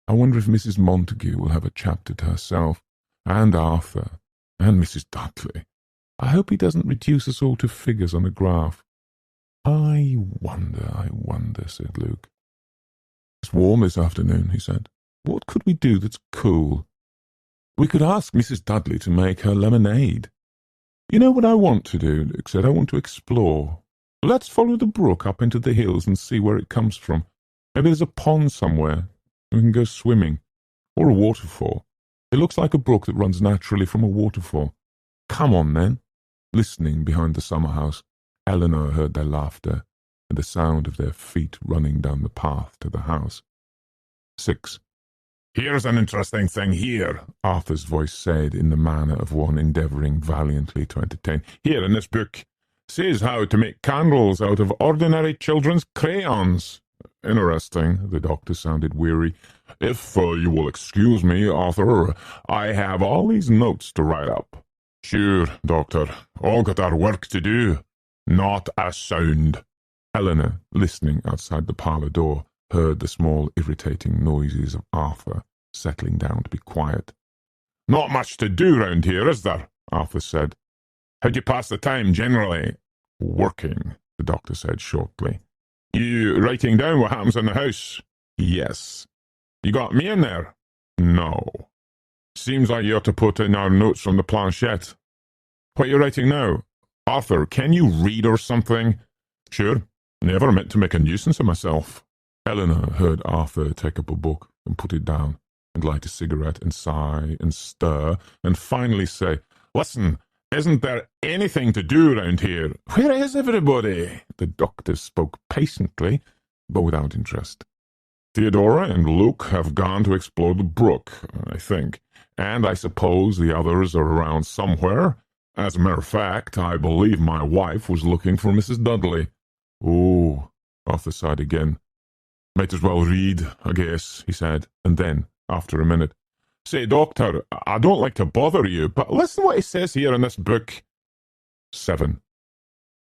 I wonder if Mrs. Montague will have a chapter to herself, and Arthur, and Mrs. Dudley. I hope he doesn't reduce us all to figures on a graph. I wonder, said Luke. It's warm this afternoon, he said. What could we do that's cool? We could ask Mrs. Dudley to make her lemonade. You know what I want to do, Luke said. I want to explore. Let's follow the brook up into the hills and see where it comes from. Maybe there's a pond somewhere. We can go swimming. Or a waterfall. It looks like a brook that runs naturally from a waterfall. Come on, then. Listening behind the summer house, Eleanor heard their laughter and the sound of their feet running down the path to the house. 6. Here's an interesting thing here, Arthur's voice said in the manner of one endeavouring valiantly to entertain. Here in this book says how to make candles out of ordinary children's crayons. Interesting, the doctor sounded weary. If you will excuse me, Arthur, I have all these notes to write up. Sure, Doctor, all got our work to do. Not a sound. Eleanor, listening outside the parlour door, heard the small irritating noises of Arthur settling down to be quiet. Not much to do round here, is there? Arthur said. How do you pass the time generally? Working, the doctor said shortly. You writing down what happens in the house? Yes. You got me in there? No. Seems like you ought to put in our notes from the planchette. What are you writing now? Arthur, can you read or something? Sure. Never meant to make a nuisance of myself. Eleanor heard Arthur take up a book and put it down, and light a cigarette and sigh and stir, and finally say, Listen, isn't there anything to do round here? Where is everybody? The doctor spoke patiently, but without interest. Theodora and Luke have gone to explore the brook, I think, and I suppose the others are around somewhere. As a matter of fact, I believe my wife was looking for Mrs. Dudley. Oh, Arthur sighed again. Might as well read, I guess, he said, and then, after a minute, Say, Doctor, I don't like to bother you, but listen what he says here in this book. 7.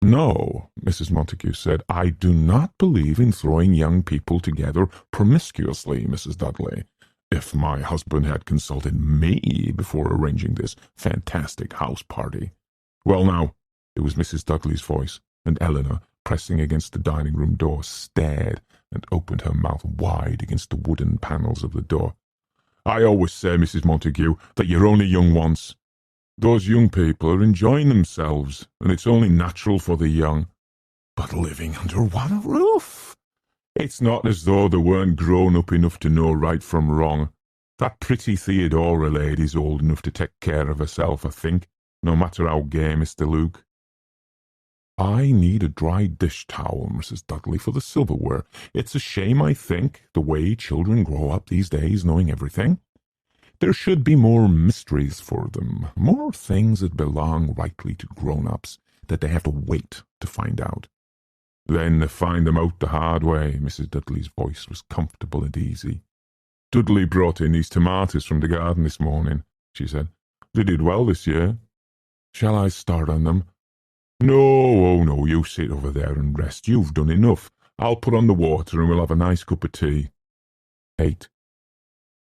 No, Mrs. Montague said, I do not believe in throwing young people together promiscuously, Mrs. Dudley. If my husband had consulted me before arranging this fantastic house party. Well, now, it was Mrs. Dudley's voice, and Eleanor, pressing against the dining-room door, stared and opened her mouth wide against the wooden panels of the door. I always say, Mrs. Montague, that you're only young once. Those young people are enjoying themselves, and it's only natural for the young. But living under one roof! It's not as though they weren't grown up enough to know right from wrong. That pretty Theodora lady's old enough to take care of herself, I think, no matter how gay Mr. Luke. I need a dry dish towel, Mrs. Dudley, for the silverware. It's a shame, I think, the way children grow up these days, knowing everything. There should be more mysteries for them, more things that belong rightly to grown-ups, that they have to wait to find out. Then they find them out the hard way. Mrs. Dudley's voice was comfortable and easy. Dudley brought in these tomatoes from the garden this morning, she said. They did well this year. Shall I start on them? No, oh no, you sit over there and rest. You've done enough. I'll put on the water and we'll have a nice cup of tea. 8.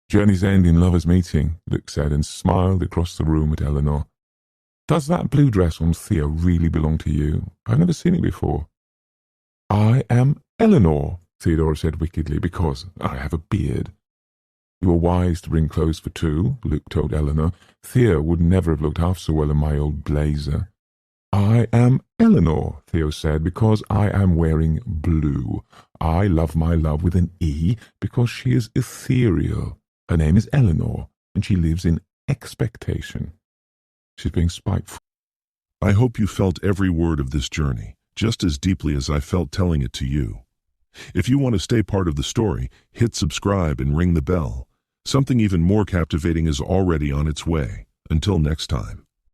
Journey's end in lovers' meeting, Luke said, and smiled across the room at Eleanor. Does that blue dress on Thea really belong to you? I've never seen it before. I am Eleanor, Theodora said wickedly, because I have a beard. You were wise to bring clothes for two, Luke told Eleanor. Thea would never have looked half so well in my old blazer. I am Eleanor, Theo said, because I am wearing blue. I love my love with an E because she is ethereal. Her name is Eleanor, and she lives in expectation. She's being spiteful. I hope you felt every word of this journey, just as deeply as I felt telling it to you. If you want to stay part of the story, hit subscribe and ring the bell. Something even more captivating is already on its way. Until next time.